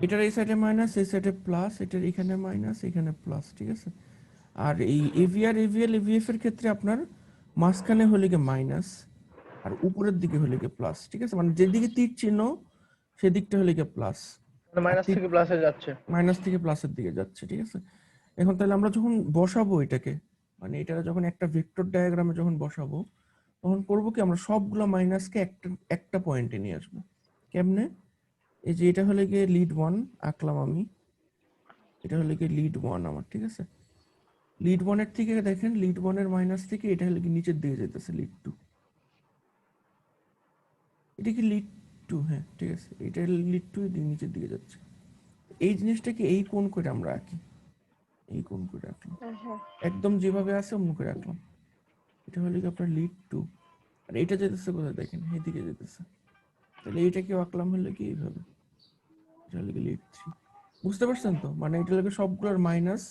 এটার এই সাইডে মাইনাস, এই সাইডে প্লাস, এটার এখানে মাইনাস, এখানে প্লাস, ঠিক আছে। আর এই এভিআর এভিএল এভিএফ এর ক্ষেত্রে আপনার মাঝখানে হলে গিয়ে মাইনাস আর উপরের দিকে হলে গিয়ে প্লাস, ঠিক আছে। মানে যেদিকে তীর চিহ্ন সেদিকটা হলে গিয়ে প্লাস, মানে আর মাইনাস তীর থেকে প্লাসে যাচ্ছে। মাইনাস থেকে প্লাসের দিকে যাচ্ছে, ঠিক আছে। এখন তাহলে আমরা যখন বসাবো এটাকে, মানে এটা যখন একটা ভেক্টর ডায়াগ্রামে যখন বসাবো, তখন করবো কি, আমরা সবগুলো মাইনাসকে একটা একটা পয়েন্টে নিয়ে আসবো। কেমনে? এই যে এটা হলে গিয়ে লিড 1 আঁকলাম আমি, এটা হলে গিয়ে লিড 1 আমার, ঠিক আছে। লিড 1 এর থেকে দেখেন, লিড 1 এর মাইনাস থেকে এটা হলে কি নিচের দিকে যেতেছে লিড 2, এটা কি লিড 2, হ্যাঁ ঠিক আছে, এটা লিড 2 নিচের দিকে যাচ্ছে। এই জিনিসটাকে এই কোণ করে আমরা আঁকি, এই কোণ করে আঁকলাম, একদম যেভাবে আছে অমন করে আঁকলাম। এটা হলে কি আপনার লিড 2, আর এটা যেতেছে কোথায় দেখেন, এইদিকে যেতেছে। তাহলে এইটাকেও আঁকলাম হলে কি এইভাবে, এটা হলে কি লিড 3। বুঝতে পারছেন তো? মানে এটা হলে সবগুলোর মাইনাস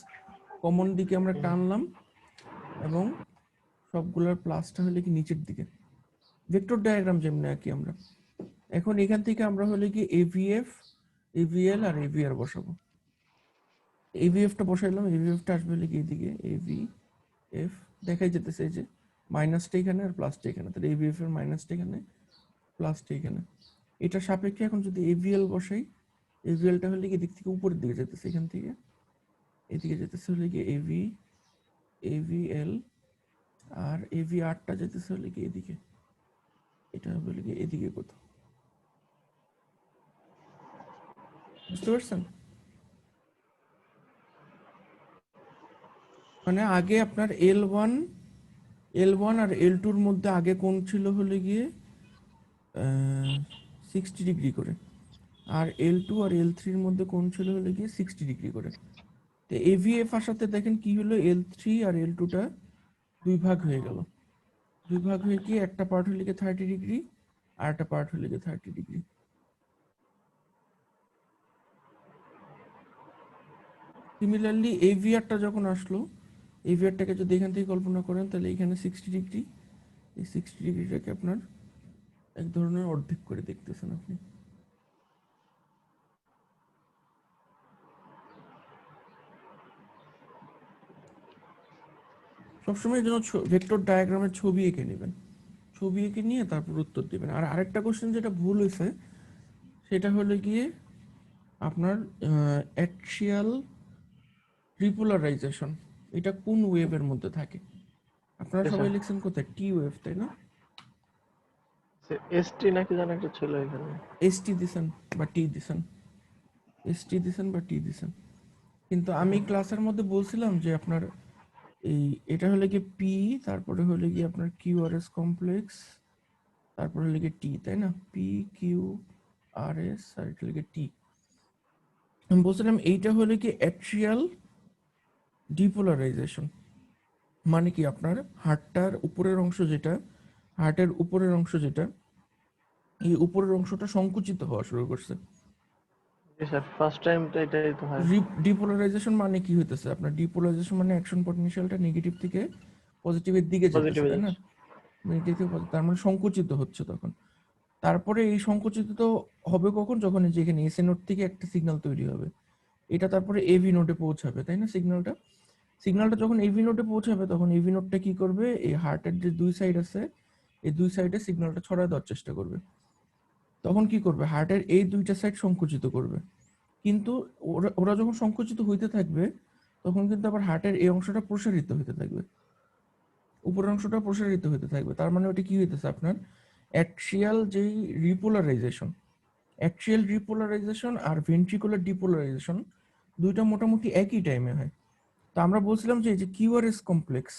কমন দিকে আমরা টানলাম, এবং সবগুলোর প্লাসটা হলে কি নিচের দিকে, ভেক্টর ডায়াগ্রাম যেমন আঁকি আমরা। এখন এখান থেকে আমরা হলে কি এভিএফ এভিএল আর এভিআর বসাবো। এভিএফটা বসাইলাম, এভিএফটা আসবে হলে কি এদিকে এভিএফ, দেখাই যেতেছে এই যে মাইনাসটা এখানে আর প্লাসটা এখানে, তাহলে এভিএফ এর মাইনাসটা এখানে, প্লাসটা এখানে। এটা সাপেক্ষে এখন যদি এভিএল বসাই, এভিএলটা হলে কি এদিক থেকে উপরের দিকে যেতেছে, এখান থেকে এদিকে যেতেছে হলে কি এভিএল, আর এভিআরটা যেতেছে হলে কি এদিকে, এটা হবে হলে কি এদিকে কোথাও। বুঝতে পারছেন? মানে আগে আপনার এল ওয়ান আর L2 এর মধ্যে আগে কোণ ছিল হলে গিয়ে 60 ডিগ্রি করে, আর L2 আর L3 এর মধ্যে কোণ ছিল হলে গিয়ে 60 ডিগ্রি করে। তো এভিএফ আসাতে দেখেন কি হলো, L3 আর L2টা দুই ভাগ হয়ে গেল, দুই ভাগ হয়ে গিয়ে একটা পার্ট হলে গিয়ে 30 ডিগ্রি, আর একটা পার্ট হলে গিয়ে 30 ডিগ্রি। সিমিলারলি এভিআরটা যখন আসলো, এভিআরটাকে যদি এখান থেকে কল্পনা করেন, তাহলে এখানে 60 ডিগ্রি, এই 60 ডিগ্রিটাকে আপনার এক ধরনের অর্ধেক করে দেখতেছেন আপনি। সবসময় যেন ভেক্টর ডায়াগ্রামের ছবি এঁকে নেবেন, ছবি এঁকে নিয়ে তারপর উত্তর দিবেন। আর আরেকটা কোশ্চেন যেটা ভুল হয়েছে, সেটা হলো গিয়ে আপনার অ্যাক্সিয়াল রিপোলারাইজেশন, এটা কোন ওয়েভের মধ্যে থাকে? আপনারা সবাই লিখছেন কোথায়, টি ওয়েভ, তাই না? এসটি নাকি জানা একটা ছিল এখানে। এসটি দিছেন বা টি দিছেন, এসটি দিছেন বা টি দিছেন, কিন্তু আমি ক্লাসের মধ্যে বলছিলাম যে আপনার এই এটা হলে কি পি, তারপরে হলে কি আপনার কিউআরএস কমপ্লেক্স, তারপরে হলে কি টি, তাই না? পি কিউ আর এস, আর এটা হলে কি টি। আমি বলছিলাম এইটা হলে কি অ্যাট্রিয়াল ডিপোলারাইজেশন, মানে কি আপনার হার্টের উপরের অংশ যেটা, হার্টের উপরের অংশ যেটা, এই উপরের অংশটা সংকুচিত হওয়া শুরু করছে। স্যার ফার্স্ট টাইম তো এটাই তো হয়। ডিপোলারাইজেশন মানে কি হইতেছে আপনার, ডিপোলারাইজেশন মানে অ্যাকশন পটেনশিয়ালটা নেগেটিভ থেকে পজিটিভের দিকে যেতেছে, পজিটিভে তাই না? যাচ্ছে। নেগেটিভ থেকে তার মানে সংকুচিত হচ্ছে তখন। তারপরে এই সংকুচিত তো হবে কখন, যখন এই যে এখানে এসএ নোড থেকে একটা সিগন্যাল তৈরি হবে, এটা তারপরে এভি নোডে পৌঁছাবে, তাই না? সিগন্যালটা যখন এভি নোডে পৌঁছাবে, তখন এভি নোডটা কি করবে, এই হার্টের যে দুই সাইড আছে, এই দুই সাইডে সিগন্যালটা ছড়ায় দেওয়ার চেষ্টা করবে। তখন কি করবে, হার্টের এই দুইটা সাইড সংকুচিত করবে, কিন্তু ওরা ওরা যখন সংকুচিত হইতে থাকবে, তখন কিন্তু আবার হার্টের এই অংশটা প্রসারিত হতে থাকবে, উপরের অংশটা প্রসারিত হতে থাকবে। তার মানে ওটা কি হইতেছে আপনার অ্যাক্সিয়াল যেই রিপোলারাইজেশন, অ্যাক্সিয়াল রিপোলারাইজেশন আর ভেন্ট্রিকুলার ডিপোলারাইজেশন দুইটা মোটামুটি একই টাইমে হয়। তো আমরা বলছিলাম যে এই যে কিউআরএস কমপ্লেক্স,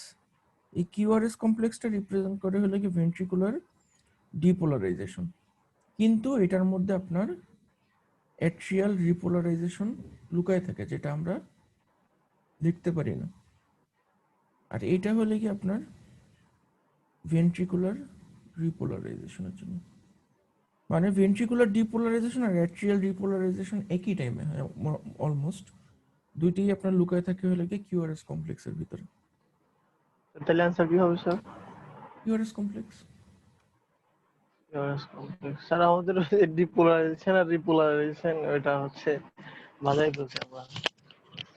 এই কিউআরএস কমপ্লেক্সটা রিপ্রেজেন্ট করে হলো কি ভেন্ট্রিকুলার ডিপোলারাইজেশন, কিন্তু এটার মধ্যে আপনার অ্যাট্রিয়াল রিপোলারাইজেশন লুকায় থাকে, যেটা আমরা দেখতে পারি না। আর এটা হলে কি আপনার ভেন্ট্রিকুলার রিপোলারাইজেশনের জন্য, মানে ভেন্ট্রিকুলার ডিপোলারাইজেশন আর অ্যাট্রিয়াল রিপোলারাইজেশন একই টাইমে হয় অলমোস্ট, দুইটাই আপনার লুকায় থাকে হলে কি কিউআরএস কমপ্লেক্সের ভিতরে। তাহলে অ্যান্সার কি হবে sir? QRS complex Lorentz complex sir আমাদের ডিপোলারাইজেশন আর রিপোলারাইজেশন ওটা হচ্ছে বাজাই ফেলছে আমরা।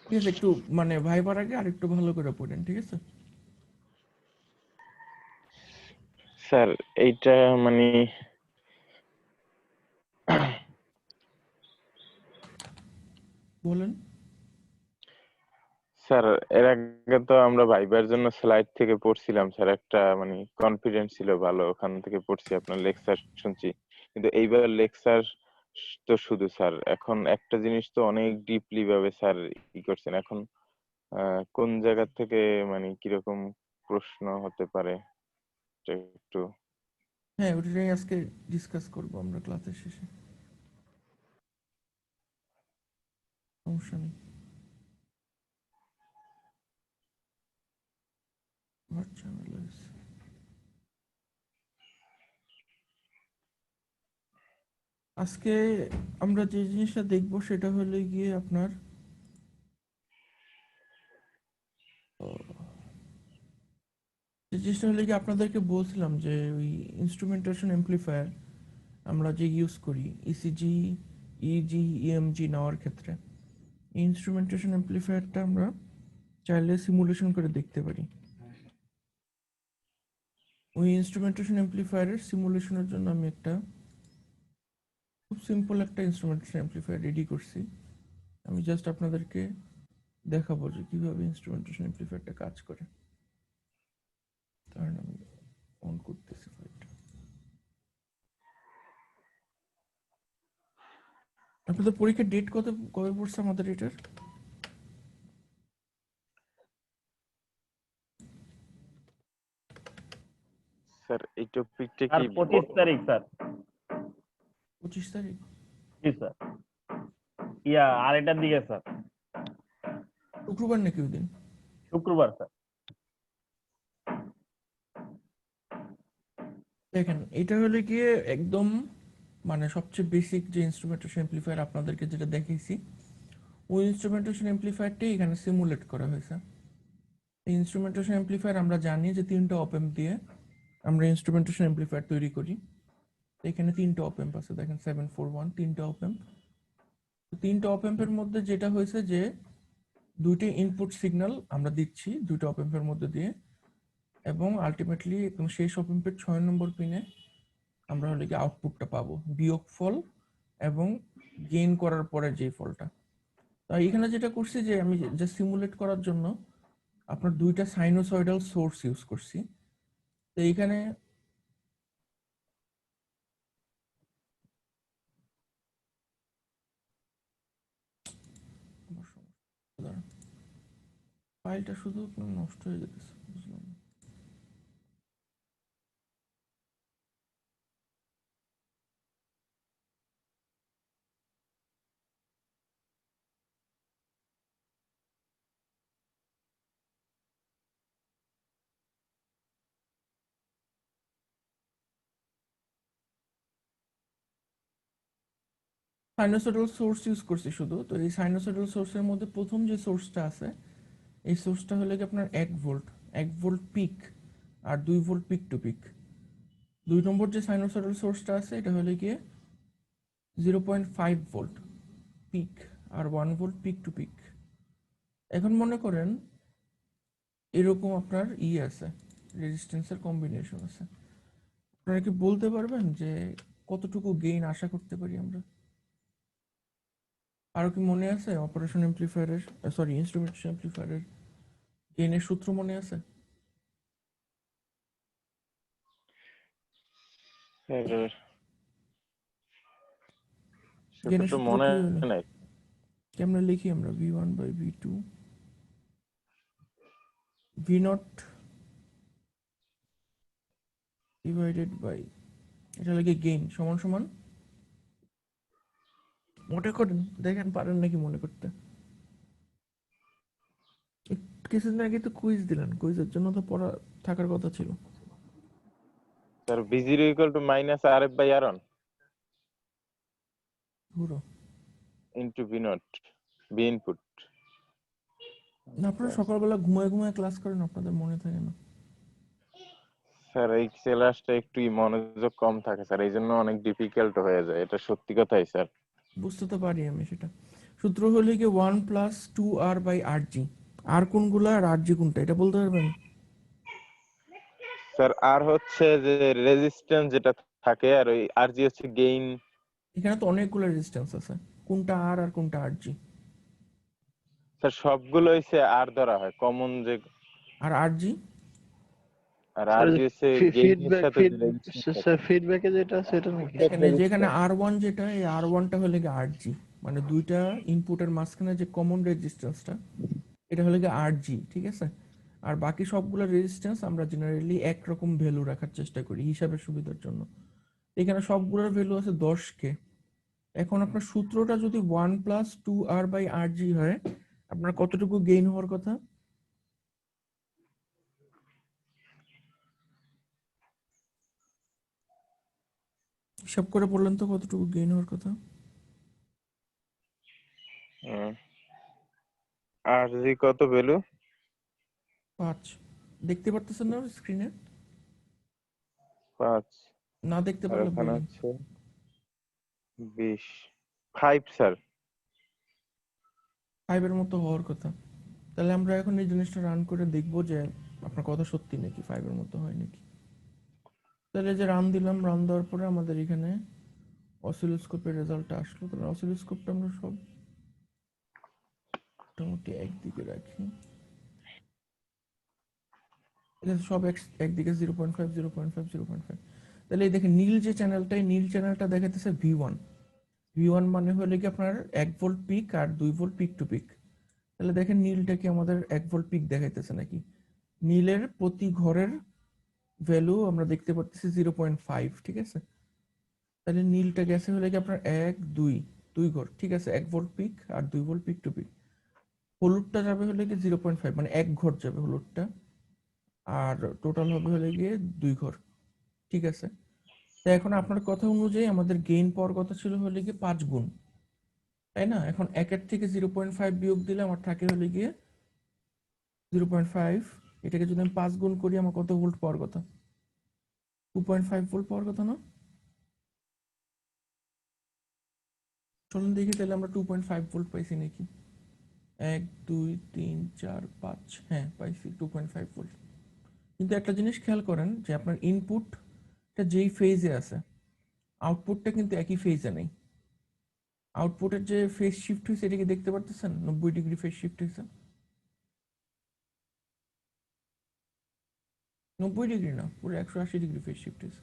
ঠিক আছে, একটু মানে ভাইবার আগে আর একটু ভালো করে পড়েন, ঠিক আছে? স্যার এইটা মানে বলেন। স্যার এর আগে তো আমরা ভাইবার জন্য স্লাইড থেকে পড়ছিলাম স্যার, একটা মানে কনফিডেন্স ছিল ভালো, ওখান থেকে পড়ছি, আপনার লেকচার শুনছি। কিন্তু এইবার লেকচার তো শুধু স্যার, এখন একটা জিনিস তো অনেক ডিপলি ভাবে স্যার ই করছেন। এখন কোন জায়গা থেকে মানে কিরকম প্রশ্ন হতে পারে এটা একটু। হ্যাঁ, ওটাই আজকে ডিসকাস করবো আমরা ক্লাসের শেষে, সমস্যা নেই। আমার ঝামেলা হয়েছে। আজকে আমরা যে জিনিসটা দেখবো সেটা হলো গিয়ে আপনার যে জিনিসটা হলো গিয়ে আপনাদেরকে বলছিলাম যে ওই ইনস্ট্রুমেন্টেশন এমপ্লিফায়ার আমরা যে ইউজ করি ইসিজি, ইজি, ইএমজি নেওয়ার ক্ষেত্রে, এই ইনস্ট্রুমেন্টেশন এমপ্লিফায়ারটা আমরা চাইলে সিমুলেশন করে দেখতে পারি। ওই ইনস্ট্রুমেন্টেশন এমপ্লিফায়ারের সিমুলেশনের জন্য আমি একটা খুব সিম্পল একটা ইনস্ট্রুমেন্টেশন এমপ্লিফায়ার রেডি করছি। আমি জাস্ট আপনাদেরকে দেখাবো যে কিভাবে ইনস্ট্রুমেন্টেশন এমপ্লিফায়ারটা কাজ করে। কারণ আমি অন করতেছি ফাইলটা। আপনাদের পরীক্ষার ডেট কবে পড়ছে আমাদের এটার? স্যার এই টপিকটা আর কি 25 তারিখ স্যার। 25 তারিখ? জি স্যার। আড়াইটার দিকে স্যার। শুক্রবার নাকি ওই দিন? শুক্রবার স্যার। দেখেন, এটা হলে গিয়ে একদম মানে সবচেয়ে বেসিক যে ইনস্ট্রুমেন্টেশন এমপ্লিফায়ার আপনাদেরকে যেটা দেখাইছি, ওই ইনস্ট্রুমেন্টেশন এমপ্লিফায়ারটাই এখানে সিমুলেট করা হয়েছে। এই ইনস্ট্রুমেন্টেশন এমপ্লিফায়ার আমরা জানি যে 3টা অপ অ্যাম্প দিয়ে আমরা ইনস্ট্রুমেন্টেশন এমপ্লিফায়ার তৈরি করি। এখানে 3টা অপ অ্যাম্প আছে, দেখেন 741, 3টা অপ অ্যাম্প। 3টা অপ অ্যাম্পের মধ্যে যেটা হয়েছে যে 2টি ইনপুট সিগন্যাল আমরা দিচ্ছি 2টা অপ অ্যাম্পের মধ্যে দিয়ে, এবং আলটিমেটলি একদম শেষ অপ অ্যাম্পের 6 নম্বর পিনে আমরা হলে কি আউটপুটটা পাবো, বিয়োগফল এবং গেইন করার পরে যে ফলটা। তাই এখানে যেটা করছি যে আমি জাস্ট সিমুলেট করার জন্য আপনার 2টা সাইনোসয়েডাল সোর্স ইউজ করছি। তো এইখানে ফাইলটা শুধু আপনার নষ্ট হয়ে যেতেছে, বুঝলাম না। সাইনোসয়েডাল সোর্স ইউজ করছি শুধু। তো এই সাইনোসয়েডাল সোর্সের মধ্যে প্রথম যে সোর্সটা আছে, এই সোর্সটা হলে কি আপনার 1 volt, 1 volt pick R 2 volt peak to pick. 2 নম্বর যে সাইনোসয়েডাল সোর্সটা আছে এটা হলে গিয়ে 0.5 volt pick R 1 volt peak to pick. এখন মনে করেন এরকম আপনার আছে, রেজিস্ট্যান্সের কম্বিনেশন আছে। আপনারা কি বলতে পারবেন যে কতটুকু গেইন আশা করতে পারি আমরা? আরো কি মনে আছে অপারেশন এমপ্লিফায়ারের, সরি ইনস্ট্রুমেন্টেশন এমপ্লিফায়ারের গেইনের সূত্র মনে আছে? স্যার সেটা গেইনের তো সূত্র মনে কি হলো? নাই। কেমনে লিখি আমরা? V1/V2 V0 ডিভাইডেড বাই, এটা লাগে গেইন সমান সমান, মনে করেন, দেখেন পারেন নাকি মনে করতে। কিছুদিন আগে তো কুইজ দিলেন, কুইজের জন্য তো পড়া থাকার কথা ছিল। স্যার V0 = -RF/R1 পুরো ইনটু V0, V ইনপুট। না, আপনারা সকালবেলা ঘুমায় ঘুমায় ক্লাস করেন, আপনাদের মনে থাকে না? স্যার এই ক্লাসটা একটু মনোযোগ কম থাকে স্যার, এই জন্য অনেক ডিফিকাল্ট হয়ে যায়, এটা সত্যি কথাই স্যার। বুঝতে তো পারি আমি সেটা। সূত্র হলে কি 1+2r/rg। আর কোনগুলা আর rg কোনটা এটা বলতে পারবেন? স্যার আর হচ্ছে যে রেজিস্ট্যান্স যেটা থাকে, আর ওই আরজি হচ্ছে গেইন। এখানে তো অনেকগুলো রেজিস্ট্যান্স আছে, কোনটা আর আর কোনটা rg? স্যার সবগুলো হইছে আর ধরা হয় কমন যে, আর rg? আর স্যার আরজি হচ্ছে গেইনের ফিডব্যাক সাথে যে রেজিস্ট্যান্স স্যার থাকে। ফিডব্যাকে যেটা আছে এটা নাকি? ফিডব্যাক দেখেন এই যেখানে রেজিস্ট্যান্স। r1 যেটা, এই r1টা হলে কি rg, মানে দুইটা ইনপুটের মাঝখানে যে কমন রেজিস্ট্যান্সটা এটা হলে কি rg, ঠিক আছে? আর বাকি সবগুলো রেজিস্ট্যান্স আমরা জেনারেলি একরকম ভ্যালু রাখার চেষ্টা করি হিসাবের সুবিধার জন্য। এখানে সবগুলোর ভ্যালু আছে 10k। এখন আপনার সূত্রটা যদি 1+2r/rg হয়, আপনার কতটুকু গেইন হওয়ার কথা? হিসাব করে বললেন তো কতটুকু গেইন হওয়ার কথা? আরজি কত ভ্যালু? 5। দেখতে পারতেছেন না স্ক্রিনে? 5। না দেখতে আর পারলে ওখানে বললেন। হচ্ছে 20। 5 স্যার। 5 এর মতো হওয়ার কথা। তাহলে আমরা এখন এই জিনিসটা রান করে দেখবো যে আপনার কথা সত্যি নাকি 5 এর মতো হয় নাকি। তাহলে যে রান দিলাম, রান দেওয়ার পরে আমাদের এখানে অসিলোস্কোপের রেজাল্টটা আসলো। তাহলে অসিলোস্কোপটা আমরা সব মোটামুটি একদিকে রাখি। এটা সব একদিকে 0.5 0.5 0.5। তাহলে এই দেখেন নীল যে চ্যানেলটা, এই নীল চ্যানেলটা দেখাতেছে V1। V1 মানে হলে কি আপনার 1 volt pick R 2 volt peak to pick. তাহলে দেখেন নীলটা কি আমাদের 1 ভোল্ট পিক দেখাইতেছে নাকি? নীলের প্রতি ঘরের ভ্যালু আমরা দেখতে পাচ্ছি 0.5, ঠিক আছে? তাহলে নীলটা গেছে হলে কি আপনার 1 2 দুই ঘর, ঠিক আছে? 1 volt pick R 2 volt peak to pick. হলুদটা যাবে হলে কি 0.5, মানে 1 ঘর যাবে হলুদটা, আর টোটাল হবে হলে গিয়ে 2 ঘর, ঠিক আছে? তো এখন আপনার কথা অনুযায়ী আমাদের গেইন পাওয়ার কথা ছিল হলে গিয়ে 5 গুণ, তাই না? এখন 1 থেকে 0.5 বিয়োগ দিলে আমার থাকে হলে গিয়ে 0.5। এটাকে যদি আমি 5 গুণ করি আমার কত ভোল্ট পাওয়ার কথা? 2.5 ভোল্ট পাওয়ার কথা না? চলুন দেখি তাহলে আমরা 2.5 ভোল্ট পাইছি নাকি। 1 2 3 4 5, হ্যাঁ পাইছি 2.5 ভোল্ট। কিন্তু একটা জিনিস খেয়াল করেন যে আপনার ইনপুটটা যেই ফেজে আছে, আউটপুটটা কিন্তু একই ফেজে নেই। আউটপুটের যে ফেজ শিফট হয়েছে এটা কি দেখতে পারতেছেন? 90 ডিগ্রি ফেজ শিফট হয়েছে। 90 ডিগ্রি না, পুরো 180 ডিগ্রি ফেজ শিফট হয়েছে।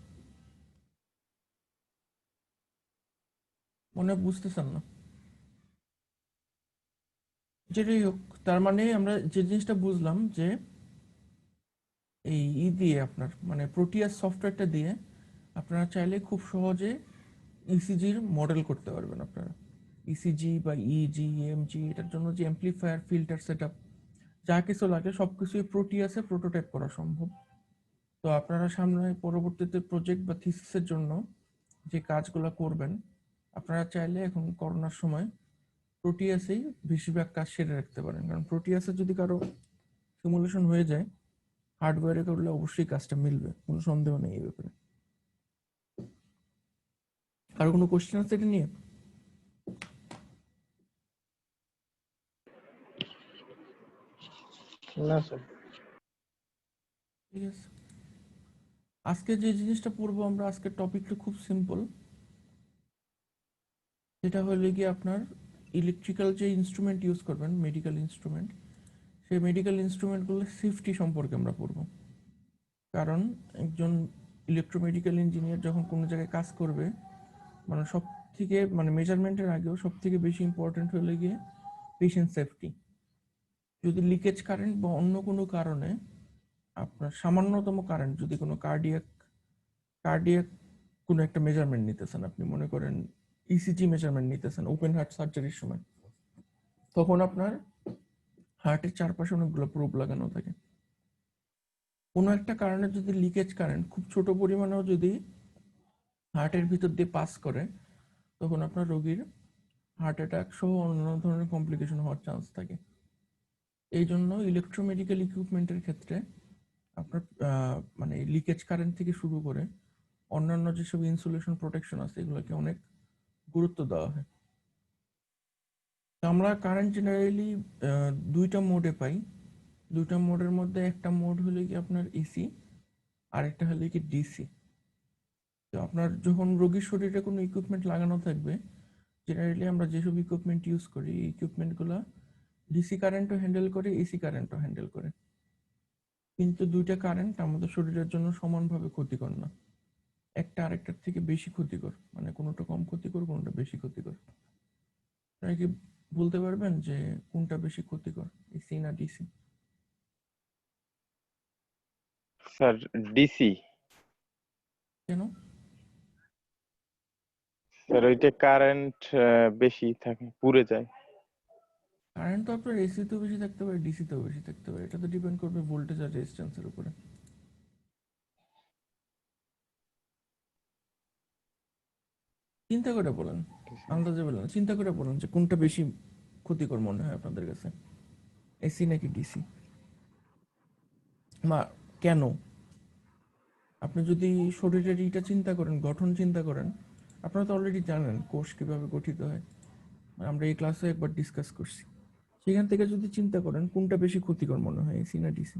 মনে হয় বুঝতেছেন না। যেটাই হোক, তার মানে আমরা যে জিনিসটা বুঝলাম যে এই দিয়ে আপনার মানে প্রোটিয়াস সফটওয়্যারটা দিয়ে আপনারা চাইলে খুব সহজে ইসিজির মডেল করতে পারবেন আপনারা। ইসিজি বা ইজি এমজি, এটার জন্য যে অ্যাম্পলিফায়ার ফিল্টার সেটআপ যা কিছু লাগে সবকিছুই প্রোটিয়াসে প্রোটোটাইপ করা সম্ভব। তো আপনারা সামনে পরবর্তীতে প্রজেক্ট বা থিসিসের জন্য যে কাজগুলো করবেন, আপনারা চাইলে এখন করোনার সময় প্রোটিয়াসেই বেশিরভাগ কাজ সেরে রাখতে পারেন, কারণ প্রোটিয়াসে যদি কারো সিমুলেশন হয়ে যায় হার্ডওয়্যারে করলে অবশ্যই কাজটা মিলবে, কোনো সন্দেহ নেই এই ব্যাপারে। কারো কোনো কোশ্চেন আছে এটা নিয়ে? না স্যার। ঠিক আছে, আজকে যে জিনিসটা পড়বো আমরা, আজকের টপিকটা খুব সিম্পল। যেটা হলে গিয়ে আপনার ইলেকট্রিক্যাল যে ইনস্ট্রুমেন্ট ইউজ করবেন, মেডিকেল ইনস্ট্রুমেন্ট, সেই মেডিকেল ইনস্ট্রুমেন্টগুলোর সেফটি সম্পর্কে আমরা পড়বো। কারণ একজন ইলেকট্রোমেডিক্যাল ইঞ্জিনিয়ার যখন কোনো জায়গায় কাজ করবে, মানে সব থেকে মানে মেজারমেন্টের আগেও সব থেকে বেশি ইম্পর্টেন্ট হলে গিয়ে পেশেন্ট সেফটি। যদি লিকেজ কারেন্ট বা অন্য কোনো কারণে আপনার সামান্যতম কারেন্ট, যদি কোনো কার্ডিয়াক কার্ডিয়াক কোনো একটা মেজারমেন্ট নিতেছেন, আপনি মনে করেন ইসিজি মেজারমেন্ট নিতেছেন ওপেন হার্ট সার্জারির সময়, তখন আপনার হার্টের চারপাশে অনেকগুলো প্রোব লাগানো থাকে। কোনো একটা কারণে যদি লিকেজ কারেন্ট খুব ছোট পরিমাণেও যদি হার্টের ভিতর দিয়ে পাস করে, তখন আপনার রোগীর হার্ট অ্যাটাক সহ অন্য ধরনের কমপ্লিকেশন হওয়ার চান্স থাকে। এই জন্য ইলেকট্রোমেডিক্যাল ইকুইপমেন্টের ক্ষেত্রে আপনার মানে লিকেজ কারেন্ট থেকে শুরু করে অন্যান্য যেসব ইনসুলেশন প্রোটেকশন আছে এগুলোকে অনেক গুরুত্ব দেওয়া হয়। তো আমরা কারেন্ট জেনারেলি দুইটা মোডে পাই। দুইটা মোডের মধ্যে একটা মোড হলো কি আপনার এসি, আর একটা হলো কি ডিসি। তো আপনার যখন রোগীর শরীরে কোনো ইকুইপমেন্ট লাগানো থাকবে, জেনারেলি আমরা যেসব ইকুইপমেন্ট ইউজ করি এই ইকুইপমেন্টগুলো ডিসি কারেন্টও হ্যান্ডেল করে, এসি কারেন্টও হ্যান্ডেল করে। কিন্তু দুইটা কারেন্ট আমাদের শরীরের জন্য সমানভাবে ক্ষতিকর না, একটা আরেকটার থেকে বেশি ক্ষতিকর, মানে কোনোটা কম ক্ষতিকর কোনোটা বেশি ক্ষতিকর। আপনারা কি বলতে পারবেন যে কোনটা বেশি ক্ষতিকর, এসি না ডিসি? Sir DC. কেন? স্যার ওইটা কারেন্ট বেশি থাকে, পুড়ে যায়। কারেন্ট তো আপনার এসিতেও বেশি থাকতে পারে, ডিসিতেও বেশি থাকতে পারে, এটা তো ডিপেন্ড করবে ভোল্টেজ আর রেজিস্ট্যান্সের উপরে। চিন্তা করে বলেন, আন্দাজে বলেন, চিন্তা করে বলেন যে কোনটা বেশি ক্ষতিকর মনে হয় আপনাদের কাছে, এসি নাকি ডিসি? মা কেন? আপনি যদি শরীরের ইটা চিন্তা করেন, গঠন চিন্তা করেন, আপনারা তো অলরেডি জানেন কোষ কিভাবে গঠিত হয়, আমরা এই ক্লাসে একবার ডিসকাস করছি। সেখান থেকে যদি চিন্তা করেন কোনটা বেশি ক্ষতিকর মনে হয়, এসি না ডিসি?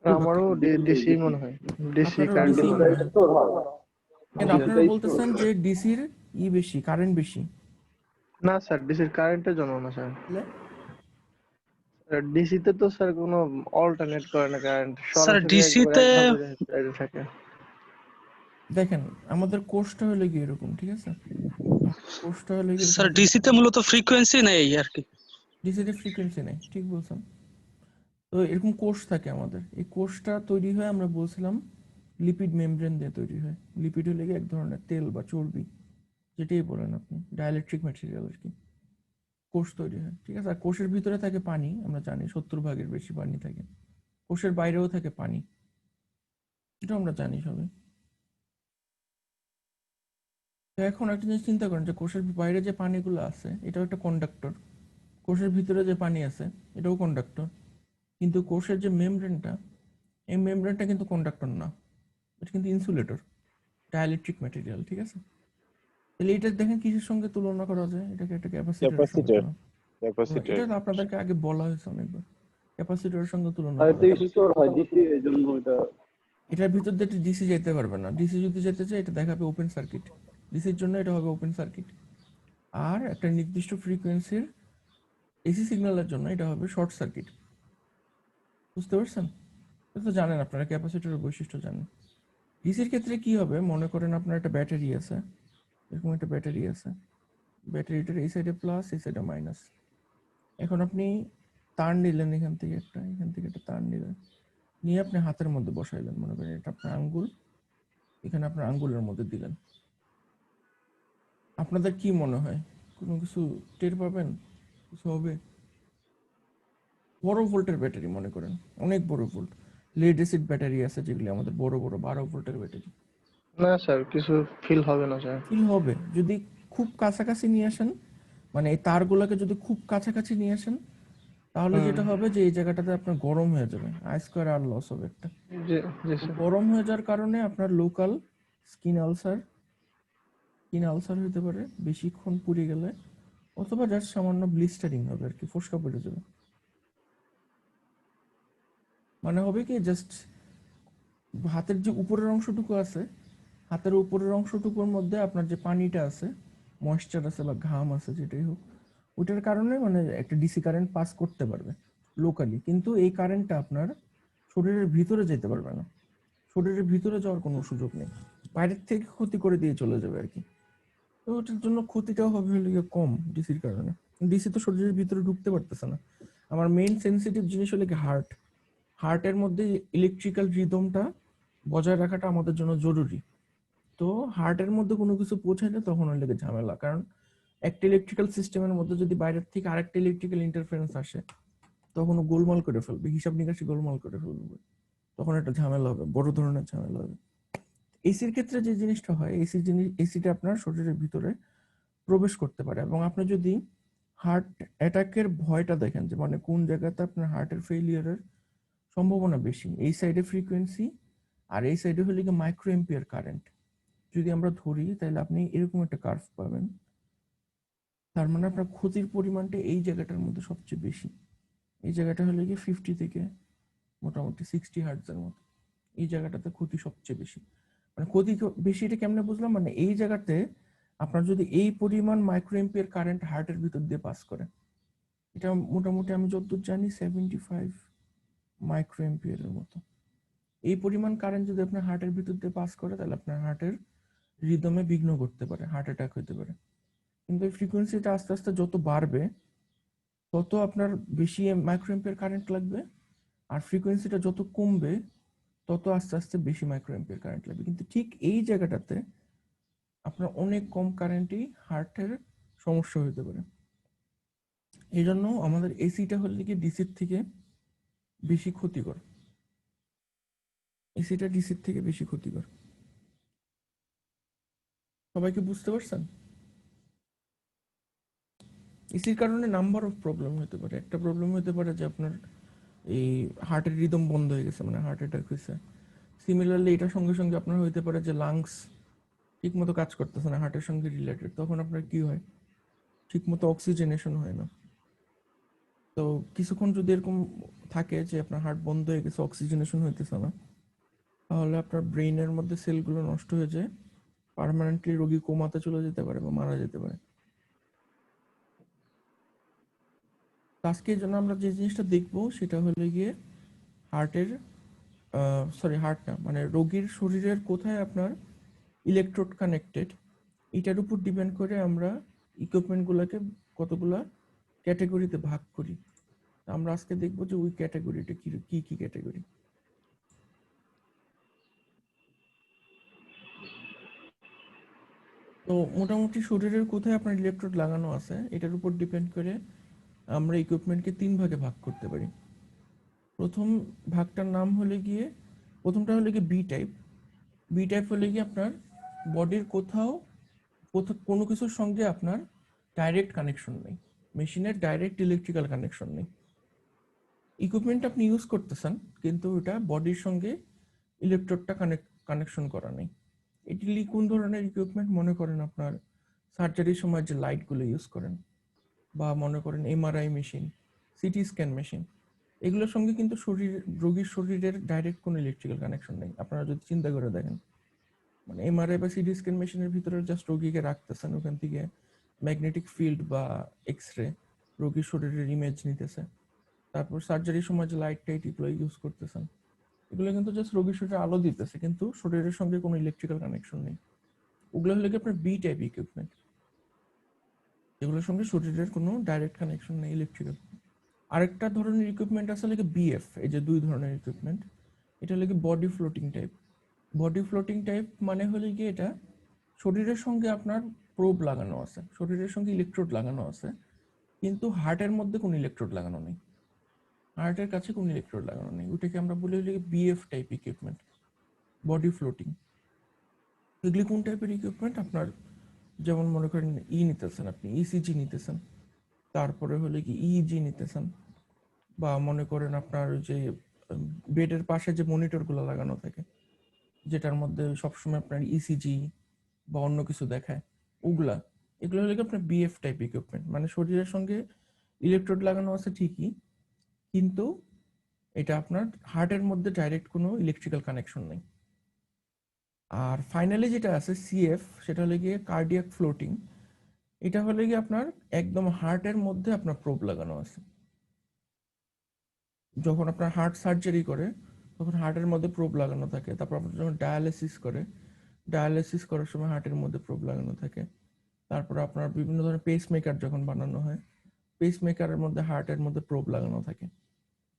আমারও ডিসি মনে হয়, ডিসি আপনারও কারেন্ট ডিসি মনে মনে হয়। হয়? কেন জি। আপনারা বলতেছেন যে ডিসির বেশি, কারেন্ট বেশি? না স্যার, ডিসির কারেন্টের জন্য না স্যার। তাহলে ডিসিতে তো স্যার কোনো অল্টারনেট করে না কারেন্ট, স্যার সরাসরি একবার ডিসিতে একভাবে যাইতে থাকে। দেখেন আমাদের কোষটা হলো কি এরকম, ঠিক আছে? কোষটা হলো কি স্যার এরকম, ডিসিতে মূলত ফ্রিকোয়েন্সি নেই আর কি। ডিসিতে ফ্রিকোয়েন্সি নেই, ঠিক বলছেন। তো এরকম কোষ থাকে আমাদের, এই কোষটা তৈরি হয় আমরা বলছিলাম লিপিড মেমব্রেন দিয়ে তৈরি হয়। লিপিড হলে কি এক ধরনের তেল বা চর্বি, যেটাই বলেন আপনি, ডাইলেকট্রিক ম্যাটেরিয়াল আর কি। কোষ তৈরি হয়, ঠিক আছে। আর কোষের ভিতরে থাকে পানি, আমরা জানি 70 ভাগের বেশি পানি থাকে। কোষের বাইরেও থাকে পানি, এটা আমরা জানি সবাই। তো এখন একটা জিনিস চিন্তা করেন যে কোষের বাইরে যে পানিগুলো আছে এটাও একটা কন্ডাক্টর, কোষের ভিতরে যে পানি আছে এটাও কন্ডাক্টর। কিন্তু কোষের যে মেমব্রেনটা, এই মেমব্রেনটা কিন্তু কন্ডাক্টর না, এটা কিন্তু ইনসুলেটর, ডাইলেকট্রিক ম্যাটেরিয়াল, ঠিক আছে। তাহলে এটা দেখেন কিসের সঙ্গে তুলনা করা যায়, এটাকে একটা ক্যাপাসিটরের সঙ্গে ক্যাপাসিটর। তুলনা। ক্যাপাসিটর। এটা আপনাদেরকে আগে বলা হয়েছে অনেকবার, ক্যাপাসিটরের সঙ্গে তুলনা আর করা এটা যায়। স্টোর হয় ডিসি, এর জন্য এটা এটার ভিতর দিয়ে ডিসি যেতে পারবে না, ডিসি যদি যেতে চায় এটা দেখাবে ওপেন সার্কিট, ডিসির জন্য এটা হবে ওপেন সার্কিট। আর একটা নির্দিষ্ট ফ্রিকোয়েন্সির এসি সিগন্যালের জন্য এটা হবে শর্ট সার্কিট। বুঝতে পারছেন? এটা তো জানেন আপনারা, ক্যাপাসিটরের বৈশিষ্ট্য জানেন। ডিসির ক্ষেত্রে কি হবে, মনে করেন আপনার একটা ব্যাটারি আছে, এরকম একটা ব্যাটারি আছে, ব্যাটারিটার এই সাইডে প্লাস এই সাইডে মাইনাস। এখন আপনি তার নিলেন এখান থেকে একটা তার নিলেন, নিয়ে আপনি হাতের মধ্যে বসাইলেন, মনে করেন এটা আপনার আঙ্গুল, এখানে আপনার আঙ্গুলের মধ্যে দিলেন। আপনাদের কি মনে হয় কোনো কিছু টের পাবেন, কিছু হবে? বড় ভোল্টের ব্যাটারি মনে করেন, অনেক বড় ভোল্ট, লেড অ্যাসিড ব্যাটারি আছে যেগুলি আমাদের বড় বড় 12 ভোল্টের ব্যাটারি। না স্যার, কিছু ফিল হবে না স্যার। ফিল হবে যদি খুব কাছাকাছি নিয়ে আসেন, মানে এই তারগুলোকে যদি খুব কাছাকাছি নিয়ে আসেন, তাহলে যেটা হবে যে এই জায়গাটাতে আপনার গরম হয়ে যাবে, আই স্কোয়ার আর লস হবে একটা। জি জি তো স্যার। গরম হয়ে যাওয়ার কারণে আপনার লোকাল স্কিন আলসার, হতে পারে বেশিক্ষণ পুড়ে গেলে, অথবা জাস্ট সামান্য ব্লিস্টারিং হবে আর কি, ফোসকা পড়ে যাবে। মানে হবে কি, জাস্ট হাতের যে উপরের অংশটুকু আছে, হাতের উপরের অংশটুকুর মধ্যে আপনার যে পানিটা আছে, ময়েশ্চার আছে বা ঘাম আছে যেটাই হোক, ওইটার কারণে মানে একটা ডিসি কারেন্ট পাস করতে পারবে লোকালি, কিন্তু এই কারেন্টটা আপনার শরীরের ভিতরে যেতে পারবে না, শরীরের ভিতরে যাওয়ার কোনো সুযোগ নেই, বাইরের থেকে ক্ষতি করে দিয়ে চলে যাবে আর কি। তো ওটার জন্য ক্ষতিটাও হবে হলে গিয়ে কম ডিসির কারণে। ডিসি তো শরীরের ভিতরে ঢুকতে পারতেছে না। আমার মেইন সেন্সিটিভ জিনিস হলে কি হার্ট, হার্টের মধ্যে ইলেকট্রিক্যাল রিদমটা বজায় রাখাটা আমাদের জন্য জরুরি। তো হার্টের মধ্যে কোনো কিছু পৌঁছাইলে তখন ওই লেগে ঝামেলা, কারণ একটা ইলেকট্রিক্যাল সিস্টেমের মধ্যে যদি বাইরের থেকে আরেকটা ইলেকট্রিক্যাল ইন্টারফারেন্স আসে, তখন ও গোলমাল করে ফেলবে, হিসাব নিকাশি গোলমাল করে ফেলবে, তখন একটা ঝামেলা হবে, বড় ধরনের ঝামেলা হবে। এসির ক্ষেত্রে যে জিনিসটা হয়, এসিটা আপনার শরীরের ভিতরে প্রবেশ করতে পারে, এবং আপনি যদি হার্ট অ্যাটাকের ভয়টা দেখেন, যে মানে কোন জায়গাতে আপনার হার্টের ফেলিয়ারের সম্ভাবনা বেশি। এই সাইডে ফ্রিকোয়েন্সি আর এই সাইডে হলে কি মাইক্রো এম্পিয়ার কারেন্ট যদি আমরা ধরি, তাহলে আপনি এরকম একটা কার্ভ পাবেন। তার মানে আপনার ক্ষতির পরিমাণটা এই জায়গাটার মধ্যে সবচেয়ে বেশি। এই জায়গাটা হলে কি 50 থেকে মোটামুটি 60 হার্টজের মতো। এই জায়গাটাতে ক্ষতি সবচেয়ে বেশি। মানে ক্ষতি বেশি এটা কেমনে বুঝলাম, মানে এই জায়গাতে আপনার যদি এই পরিমাণ মাইক্রো এম্পিয়ার কারেন্ট হার্টের ভিতর দিয়ে পাস করে, এটা মোটামুটি আমি যতদূর জানি 75 মাইক্রো এম্পিয়ারের মতো। এই পরিমাণ কারেন্ট যদি আপনার হার্টের ভিতর দিয়ে পাস করে, তাহলে আপনার হার্টের রিদমে বিঘ্ন করতে পারে, হার্ট অ্যাটাক হতে পারে। কিন্তু এই ফ্রিকোয়েন্সিটা আস্তে আস্তে যত বাড়বে, তত আপনার বেশি মাইক্রো এম্পিয়ার কারেন্ট লাগবে, আর ফ্রিকোয়েন্সিটা যত কমবে, তত আস্তে আস্তে বেশি মাইক্রো এম্পিয়ার কারেন্ট লাগবে। কিন্তু ঠিক এই জায়গাটাতে আপনার অনেক কম কারেন্টই হার্টের সমস্যা হতে পারে। এই জন্য আমাদের এসিটা হলে কি ডিসির থেকে বেশি ক্ষতিকর। এসিটা ডিসির থেকে বেশি ক্ষতিকর। সবাইকে বুঝতে পারছেন? এসির কারণে নাম্বার অফ প্রবলেম হতে পারে। একটা প্রবলেম হতে পারে যে আপনার এই হার্টের রিদম বন্ধ হয়ে গেছে, মানে হার্ট অ্যাটাক হয়েছে। সিমিলারলি এটার সঙ্গে সঙ্গে আপনার হইতে পারে যে লাংস ঠিক মতো কাজ করতেছে না, হার্টের সঙ্গে রিলেটেড। তখন আপনার কি হয়, ঠিক মতো অক্সিজেনেশন হয় না। তো কিছুক্ষণ যদি এরকম থাকে যে আপনার হার্ট বন্ধ হয়ে গেছে, অক্সিজেনেশন হইতেছে না, তাহলে আপনার ব্রেইনের মধ্যে সেলগুলো নষ্ট হয়ে যায়, পার্মানেন্টলি রোগী কোমাতে চলে যেতে পারে বা মারা যেতে পারে। আজকে এই জন্য আমরা যে জিনিসটা দেখবো সেটা হলো গিয়ে হার্টের, হার্ট না, মানে রোগীর শরীরের কোথায় আপনার ইলেকট্রোড কানেক্টেড, এটার উপর ডিপেন্ড করে আমরা ইকুইপমেন্টগুলোকে কতগুলা ক্যাটাগরিতে ভাগ করি। আমরা আজকে দেখবো যে ওই ক্যাটাগরিটা কি কি কি ক্যাটাগরি। তো মোটামুটি শরীরের কোথায় আপনার ইলেকট্রোড লাগানো আছে এটার উপর ডিপেন্ড করে আমরা ইকুইপমেন্টকে 3 ভাগে ভাগ করতে পারি। প্রথম ভাগটার নাম হলে গিয়ে, প্রথমটা হলে গিয়ে বি টাইপ। বি টাইপ হলে গিয়ে আপনার বডির কোথাও কোনো কিছুর সঙ্গে আপনার ডাইরেক্ট কানেকশন নেই, মেশিনের ডাইরেক্ট ইলেকট্রিক্যাল কানেকশন নেই। ইকুইপমেন্ট আপনি ইউজ করতেছেন কিন্তু এটা বডির সঙ্গে ইলেকট্রোডটা কানেকশন করা নেই। এটি কোন ধরনের ইকুইপমেন্ট? মনে করেন আপনার সার্জারির সময় যে লাইটগুলো ইউজ করেন, বা মনে করেন MRI machine, CT scan machine, এগুলোর সঙ্গে কিন্তু রোগীর শরীরের ডাইরেক্ট কোনো ইলেকট্রিক্যাল কানেকশন নেই। আপনারা যদি চিন্তা করে দেখেন, মানে এমআরআই বা সিটি স্ক্যান মেশিনের ভিতরে জাস্ট রোগীকে রাখতেছেন, ওখান থেকে ম্যাগনেটিক ফিল্ড বা এক্স রে রোগীর শরীরের ইমেজ নিতেছে। তারপর সার্জারির সময় যে লাইট টাইট এগুলো ইউজ করতেছেন, এগুলো কিন্তু জাস্ট রোগীর শরীরে আলো দিতেছে, কিন্তু শরীরের সঙ্গে কোনো ইলেকট্রিক্যাল কানেকশন নেই। ওগুলো হলে কি আপনার বি টাইপ ইকুইপমেন্ট, এগুলোর সঙ্গে শরীরের কোনো ডাইরেক্ট কানেকশন নেই ইলেকট্রিক্যাল। আরেকটা ধরনের ইকুইপমেন্ট আছে লাগে বিএফ, এই যে 2 ধরনের ইকুইপমেন্ট, এটা হলো কি body floating type. Body floating type মানে হলো কি এটা শরীরের সঙ্গে আপনার প্রোব লাগানো আছে, শরীরের সঙ্গে ইলেকট্রোড লাগানো আছে, কিন্তু হার্টের মধ্যে কোনো ইলেকট্রোড লাগানো নেই, হার্টের কাছে কোনো ইলেকট্রোড লাগানো নেই। ওটাকে আমরা বলি হলো BF type equipment, body floating. এগুলি কোন টাইপের ইকুইপমেন্ট? আপনার যেমন মনে করেন নিতেছেন, আপনি ইসিজি নিতেছেন, তারপরে হলে কি ইইজি নিতেছেন, বা মনে করেন আপনার যে বেডের পাশে যে মনিটরগুলো লাগানো থাকে, যেটার মধ্যে সবসময় আপনার ইসিজি বা অন্য কিছু দেখায়, ওগুলা, এগুলো হলে কি আপনার বিএফ টাইপ ইকুইপমেন্ট, মানে শরীরের সঙ্গে ইলেকট্রোড লাগানো আছে ঠিকই, কিন্তু এটা আপনার হার্টের মধ্যে ডাইরেক্ট কোনো ইলেকট্রিক্যাল কানেকশন নেই। আর ফাইনালি যেটা আছে সিএফ, সেটা হলে গিয়ে কার্ডিয়াক ফ্লোটিং। এটা হলে গিয়ে আপনার একদম হার্টের মধ্যে আপনার প্রোব লাগানো আছে। যখন আপনার হার্ট সার্জারি করে তখন হার্টের মধ্যে প্রোব লাগানো থাকে। তারপর আপনার যখন ডায়ালিসিস করে, ডায়ালিসিস করার সময় হার্টের মধ্যে প্রোব লাগানো থাকে। তারপর আপনার বিভিন্ন ধরনের পেস মেকার যখন বানানো হয়, পেস মেকারের মধ্যে হার্টের মধ্যে প্রোব লাগানো থাকে।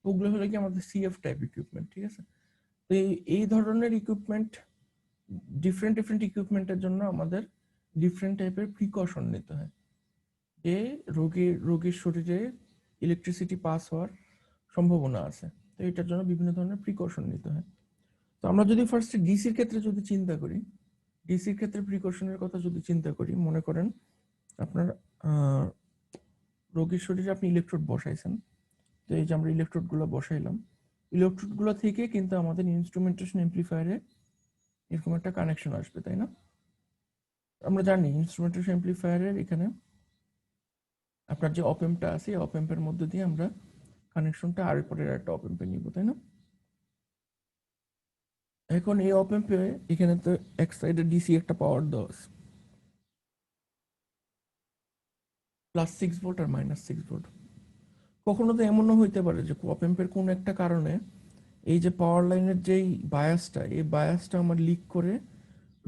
ওগুলো হলো কি আমাদের সিএফ টাইপ ইকুইপমেন্ট, ঠিক আছে? তো এই ধরনের ইকুইপমেন্ট, ডিফারেন্ট ডিফারেন্ট ইকুইপমেন্টের জন্য আমাদের ডিফারেন্ট টাইপের প্রিকশন নিতে হয়, যে রোগীর শরীরে ইলেকট্রিসিটি পাস হওয়ার সম্ভাবনা আছে। তো এটার জন্য বিভিন্ন ধরনের প্রিকশন নিতে হয়। তো আমরা যদি ফার্স্টে ডিসির ক্ষেত্রে যদি চিন্তা করি, ডিসির ক্ষেত্রে প্রিকশনের কথা যদি চিন্তা করি, মনে করেন আপনার রোগীর শরীরে আপনি ইলেকট্রোড বসাইছেন। তো এই যে আমরা ইলেকট্রোডগুলো বসাইলাম, ইলেকট্রোড গুলো থেকে কিন্তু আমাদের ইনস্ট্রুমেন্টেশন অ্যাম্প্লিফায়ারে এরকম একটা কানেকশন আসবে, তাই না? আমরা জানি ইনস্ট্রুমেন্টেশন অ্যাম্প্লিফায়ারের এখানে আপনার যে অপ এম্পটা আছে এই অপ এম্পের মধ্যে দিয়ে আমরা কানেকশনটা আর পরের একটা অপ এম্পে নিব, তাই না? এখন এই অপ এম্পে এখানে তো এক সাইডে ডিসি একটা পাওয়ার দেওয়া আছে, +6 ভোল্ট আর -6 ভোল্ট। কখনো তো এমনও হইতে পারে যে অপ এম্পের কোন একটা কারণে এই যে পাওয়ার লাইনের যেই বায়াসটা, এই বায়াসটা আমার লিক করে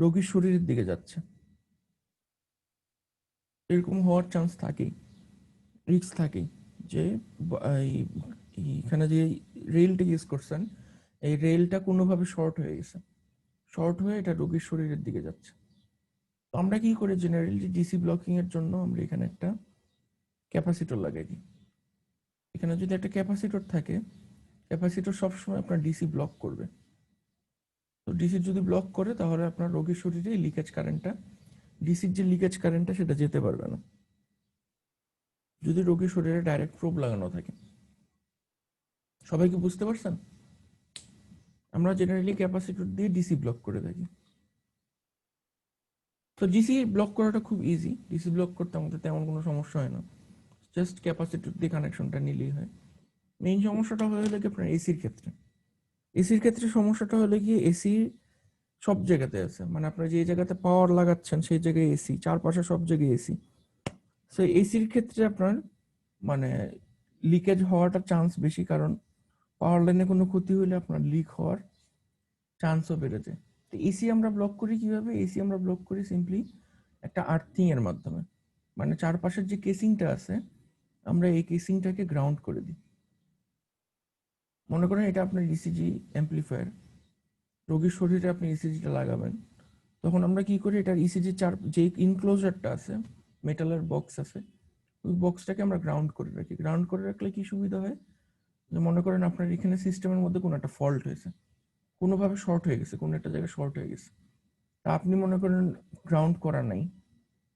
রোগীর শরীরের দিকে যাচ্ছে। এরকম হওয়ার চান্স থাকেই, রিস্ক থাকেই যে এখানে যে রেলটা ইউজ করছেন এই রেলটা কোনোভাবে শর্ট হয়ে গেছে, শর্ট হয়ে এটা রোগীর শরীরের দিকে যাচ্ছে। তো আমরা কি করি, জেনারেলি ডিসি ব্লকিং এর জন্য আমরা এখানে একটা ক্যাপাসিটর লাগাই দিই। এখানে যদি একটা ক্যাপাসিটর থাকে, ক্যাপাসিটর সবসময় আপনার ডিসি ব্লক করবে। তো ডিসি যদি ব্লক করে তাহলে আপনার রোগীর শরীরে লিকেজ কারেন্টটা, ডিসির যে লিকেজ কারেন্টটা সেটা যেতে পারবে না, যদি রোগীর শরীরে ডাইরেক্ট প্রোব লাগানো থাকে। সবাই কি বুঝতে পারছেন? আমরা জেনারেলি ক্যাপাসিটর দিয়ে ডিসি ব্লক করে থাকি। তো ডিসি ব্লক করাটা খুব ইজি, ডিসি ব্লক করতে আমাদের তেমন কোনো সমস্যা হয় না, জাস্ট ক্যাপাসিটর দিয়ে কানেকশনটা নিলেই হয়। মেইন সমস্যাটা হয়ে গেলে কি আপনার এসির ক্ষেত্রে, এসির ক্ষেত্রে সমস্যাটা হলে কি এসি সব জায়গাতে আছে, মানে আপনার যে জায়গাতে পাওয়ার লাগাচ্ছেন সেই জায়গায় এসি, চারপাশে সব জায়গায় এসি। সো এসির ক্ষেত্রে আপনার মানে লিকেজ হওয়াটা চান্স বেশি, কারণ পাওয়ার লাইনে কোনো ক্ষতি হলে আপনার লিক হওয়ার চান্সও বেড়ে যায়। তো এসি আমরা ব্লক করি কিভাবে? এসি আমরা ব্লক করি সিম্পলি একটা আর্থিং এর মাধ্যমে, মানে চারপাশের যে কেসিংটা আছে আমরা এই কেসিংটাকে গ্রাউন্ড করে দিই। মনে করেন এটা আপনার ইসিজি অ্যাম্প্লিফায়ার, রোগীর শরীরে আপনি ইসিজিটা লাগাবেন, তখন আমরা কি করি, এটার ইসিজি যে ইনক্লোজারটা আছে, মেটালের বক্স আছে, ওই বক্সটাকে আমরা গ্রাউন্ড করে রাখি। গ্রাউন্ড করে রাখলে কি সুবিধা হয়, যে মনে করেন আপনার এখানে সিস্টেমের মধ্যে কোনো একটা ফল্ট হয়েছে, কোনোভাবে শর্ট হয়ে গেছে, কোনো একটা জায়গায় শর্ট হয়ে গেছে, তা আপনি মনে করেন গ্রাউন্ড করা নাই,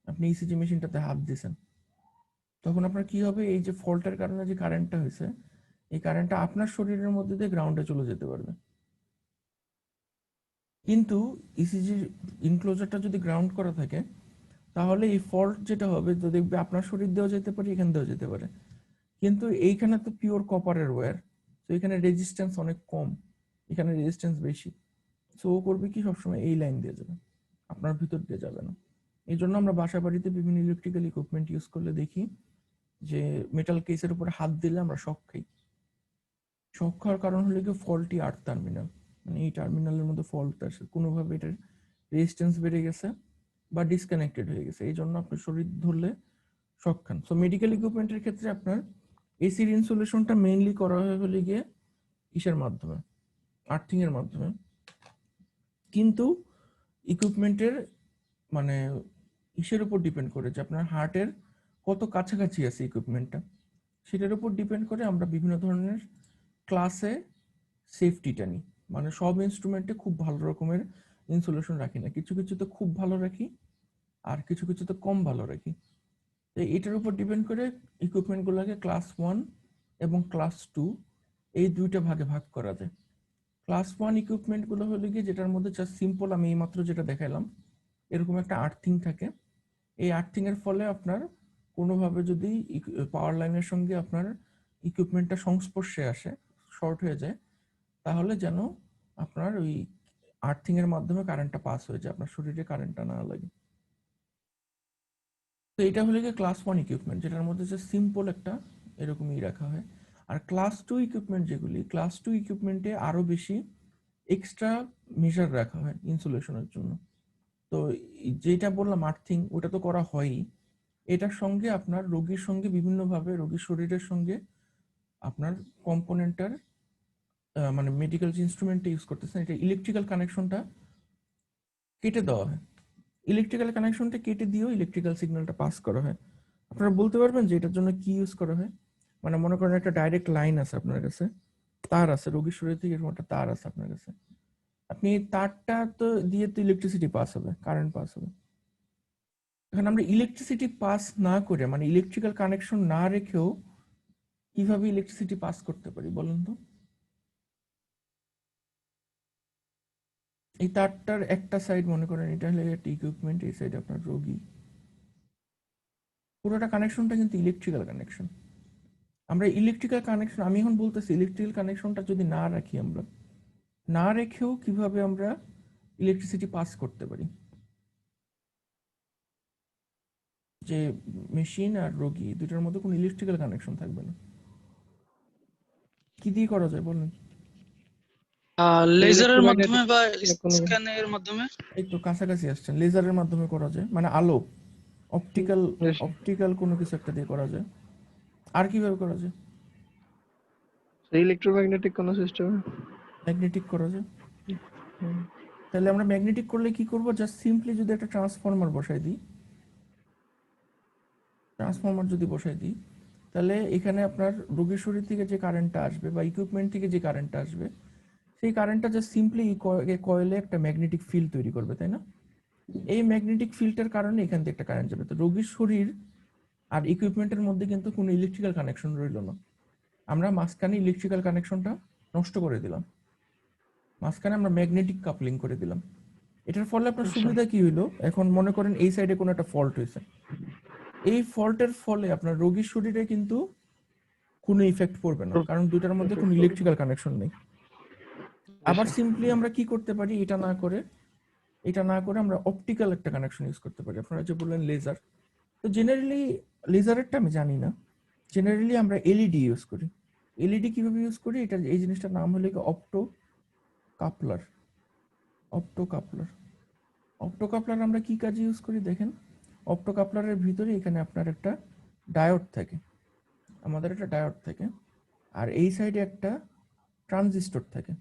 আপনি ইসিজি মেশিনটাতে হাত দিয়েছেন, তখন আপনার কি হবে, এই যে ফল্টের কারণে যে কারেন্টটা হয়েছে এই কারেন্টটা আপনার শরীরের মধ্যে দিয়ে গ্রাউন্ডে চলে যেতে পারবে। কিন্তু ইসিজির ইনক্লোজারটা যদি গ্রাউন্ড করা থাকে তাহলে এই ফল্ট যেটা হবে, তো দেখবে আপনার শরীর দিয়েও যেতে পারে, এখান দিয়েও যেতে পারে। কিন্তু এইখানে তো পিওর কপারের ওয়্যার, তো এখানে রেজিস্ট্যান্স অনেক কম, এখানে রেজিস্ট্যান্স বেশি। সো ও করবে কি, সবসময় এই লাইন দিয়ে যাবে, আপনার ভিতর দিয়ে যাবে না। এই জন্য আমরা বাসা বাড়িতে বিভিন্ন ইলেকট্রিক্যাল ইকুইপমেন্ট ইউজ করলে দেখি যে মেটাল কেসের উপরে হাত দিলে আমরা শক খাই। শক খাওয়ার কারণ হলো কি, ফল্টি আর্থ টার্মিনাল, মানে এই টার্মিনালের মধ্যে ফল্ট আছে, কোনোভাবে এটার রেজিস্ট্যান্স বেড়ে গেছে বা ডিসকানেক্টেড হয়ে গেছে, এই জন্য আপনার শরীর ধরলে শক খান। সো মেডিকেল ইকুইপমেন্টের ক্ষেত্রে আপনার এসির ইনসুলেশনটা মেইনলি করা হয় হলে গিয়ে কিসের মাধ্যমে, আর্থিং এর মাধ্যমে। কিন্তু ইকুইপমেন্টের মানে ইসের উপর ডিপেন্ড করে যে আপনার হার্টের কত কাছাকাছি আছে ইকুইপমেন্টটা, সেটার উপর ডিপেন্ড করে আমরা বিভিন্ন ধরনের ক্লাসে সেফটিটা নিই। মানে সব ইনস্ট্রুমেন্টে খুব ভালো রকমের ইনসুলেশন রাখি না, কিছু কিছুতে খুব ভালো রাখি আর কিছু কিছুতে কম ভালো রাখি। তো এটার উপর ডিপেন্ড করে ইকুইপমেন্টগুলোকে ক্লাস 1 এবং ক্লাস 2 এই দুইটা ভাগে ভাগ করা যায়। ক্লাস 1 ইকুইপমেন্টগুলো হলো গিয়ে যেটার মধ্যে জাস্ট সিম্পল আমি এইমাত্র যেটা দেখাইলাম এরকম একটা আর্থিং থাকে। এই আর্থিং এর ফলে আপনার কোনোভাবে যদি পাওয়ার লাইনের সঙ্গে আপনার ইকুইপমেন্টটা সংস্পর্শে আসে, শর্ট হয়ে যায়, তাহলে যেন আপনার ওই আর্থিং এর মাধ্যমে কারেন্টটা পাস হয়ে যায়, আপনার শরীরে কারেন্টটা না লাগে। তো এটা হলো গিয়ে ক্লাস 1 ইকুইপমেন্ট, যেটার মধ্যে যে সিম্পল একটা এরকমই রাখা হয়। আর ক্লাস 2 ইকুইপমেন্ট যেগুলি, ক্লাস 2 ইকুইপমেন্টে আরো বেশি এক্সট্রা মেজার রাখা হয় ইনসুলেশনের জন্য। তো যেটা বললাম আর্থিং, ওটা তো করা হয়ই, এটার সঙ্গে আপনার রোগীর সঙ্গে বিভিন্নভাবে রোগীর শরীরের সঙ্গে আপনার কম্পোনেন্টার মানে মেডিকেল ইনস্ট্রুমেন্ট ইউজ করতেছেন, এটা ইলেকট্রিক্যাল কানেকশনটা কেটে দেওয়া হয়, ইলেকট্রিক্যাল কানেকশনটা কেটে দিয়েও ইলেকট্রিক্যাল সিগন্যালটা পাস করা হয়। আপনারা বলতে পারবেন যে এটার জন্য কি ইউজ করা হয়? মানে মনে করেন একটা ডাইরেক্ট লাইন আছে আপনার কাছে, তার আছে রোগীর শরীর থেকে, এরকম একটা তার আছে আপনার কাছে, আপনি এই তারটা তো দিয়ে তো ইলেকট্রিসিটি পাস হবে, কারেন্ট পাস হবে। এখন আমরা ইলেকট্রিসিটি পাস না করে, মানে ইলেকট্রিক্যাল কানেকশন না রেখেও কিভাবে ইলেকট্রিসিটি পাস করতে পারি বলুন তো? এই তারটার একটা সাইড মনে করেন এটা হলো একটা ইকুইপমেন্ট, এই সাইড আপনার রোগী। পুরোটা কানেকশনটা কিন্তু ইলেকট্রিক্যাল কানেকশন। আমরা ইলেকট্রিক্যাল কানেকশন, আমি এখন বলতেছি ইলেকট্রিক্যাল কানেকশনটা যদি না রাখি, আমরা না রেখেও কিভাবে আমরা ইলেকট্রিসিটি পাস করতে পারি, যে মেশিন আর রোগী দুটার মধ্যে কোনো ইলেকট্রিক্যাল কানেকশন থাকবে না, কি দিয়ে করা যায় বলেন? লেজারের ইলেকট্রোম্যাগনেটিক মাধ্যমে বা কোনো স্ক্যানের মাধ্যমে। এই তো কাছাকাছি আসছেন, লেজারের মাধ্যমে করা যায়, মানে আলো, অপটিক্যাল, অপটিক্যাল কোনো কিছু একটা দিয়ে করা যায়। আর কিভাবে করা যায়? ইলেকট্রোম্যাগনেটিক কোনো সিস্টেমে। ম্যাগনেটিক করা যায়। তাহলে আমরা ম্যাগনেটিক করলে কি করব? জাস্ট সিম্পলি যদি একটা ট্রান্সফরমার বসাই দিই, ট্রান্সফরমার যদি বসাই দিই, তাহলে এখানে আপনার রোগীর শরীর থেকে যে কারেন্টটা আসবে বা ইকুইপমেন্ট থেকে যে কারেন্টটা আসবে, সেই কারেন্টটা জাস্ট সিম্পলি কয়েলে একটা ম্যাগনেটিক ফিল্ড তৈরি করবে, তাই না? এই ম্যাগনেটিক ফিল্ডের কারণে এখান থেকে একটা কারেন্ট যাবে। তো রোগীর শরীর আর ইকুইপমেন্টের মধ্যে কিন্তু কোনো ইলেকট্রিক্যাল কানেকশন রইল না, আমরা মাঝখানে ইলেকট্রিক্যাল কানেকশনটা নষ্ট করে দিলাম, মাঝখানে আমরা ম্যাগনেটিক কাপলিং করে দিলাম। এটার ফলে আপনার সুবিধা কি হলো? এখন মনে করেন এই সাইডে কোনো একটা ফল্ট হয়েছে, এই ফল্টের ফলে আপনার রোগীর শরীরে কিন্তু কোনো ইফেক্ট পড়বে না, কারণ দুইটার মধ্যে কোনো ইলেকট্রিক্যাল কানেকশন নেই। আবার সিম্পলি আমরা কি করতে পারি, এটা না করে আমরা অপটিক্যাল একটা কানেকশন ইউজ করতে পারি। আপনারা যে বললেন লেজার, তো জেনারেলি লেজারেরটা আমি জানি না, জেনারেলি আমরা এলইডি ইউজ করি। এলইডি কিভাবে ইউজ করি, এটা এই জিনিসটার নাম হলো কি অপটো কাপলার। অপটো কাপলার, অপটো কাপলার আমরা কি কাজে ইউজ করি দেখেন। অপটো কাপলারের ভিতরে এখানে আপনার একটা ডায়োড থাকে, আমাদের একটা ডায়োড থাকে, আর এই সাইডে একটা ট্রানজিস্টর থাকে,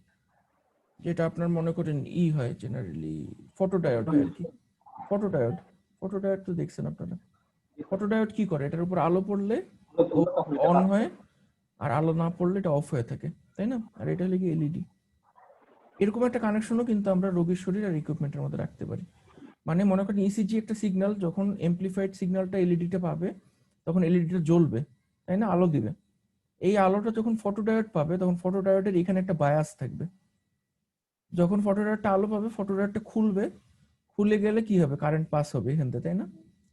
যেটা আপনার মনে করেন হয় জেনারেলি ফটো ডায়োড হয় আর কি। ফটো ডায়োড, ফটো ডায়োড তো দেখছেন আপনারা। ফটো ডায়োড কি করে, এটার উপর আলো পড়লে ও অন হয়, আর আলো না পড়লে এটা অফ হয়ে থাকে, তাই না? আর এটা হলো কি এলইডি। এরকম একটা কানেকশনও কিন্তু আমরা রোগীর শরীর আর ইকুইপমেন্টের মধ্যে রাখতে পারি। মানে মনে করেন ইসিজি একটা সিগন্যাল, যখন এমপ্লিফাইড সিগন্যালটা এলইডিটা পাবে, তখন এলইডিটা জ্বলবে, তাই না, আলো দিবে। এই আলোটা যখন ফটোডায়োড পাবে, তখন ফটোডায়োডের এখানে একটা বায়াস থাকবে, যখন ফটোডায়োডটা আলো পাবে ফটোডায়োডটা খুলবে, খুলে গেলে কি হবে, কারেন্ট পাস হবে এখান থেকে, তাই না?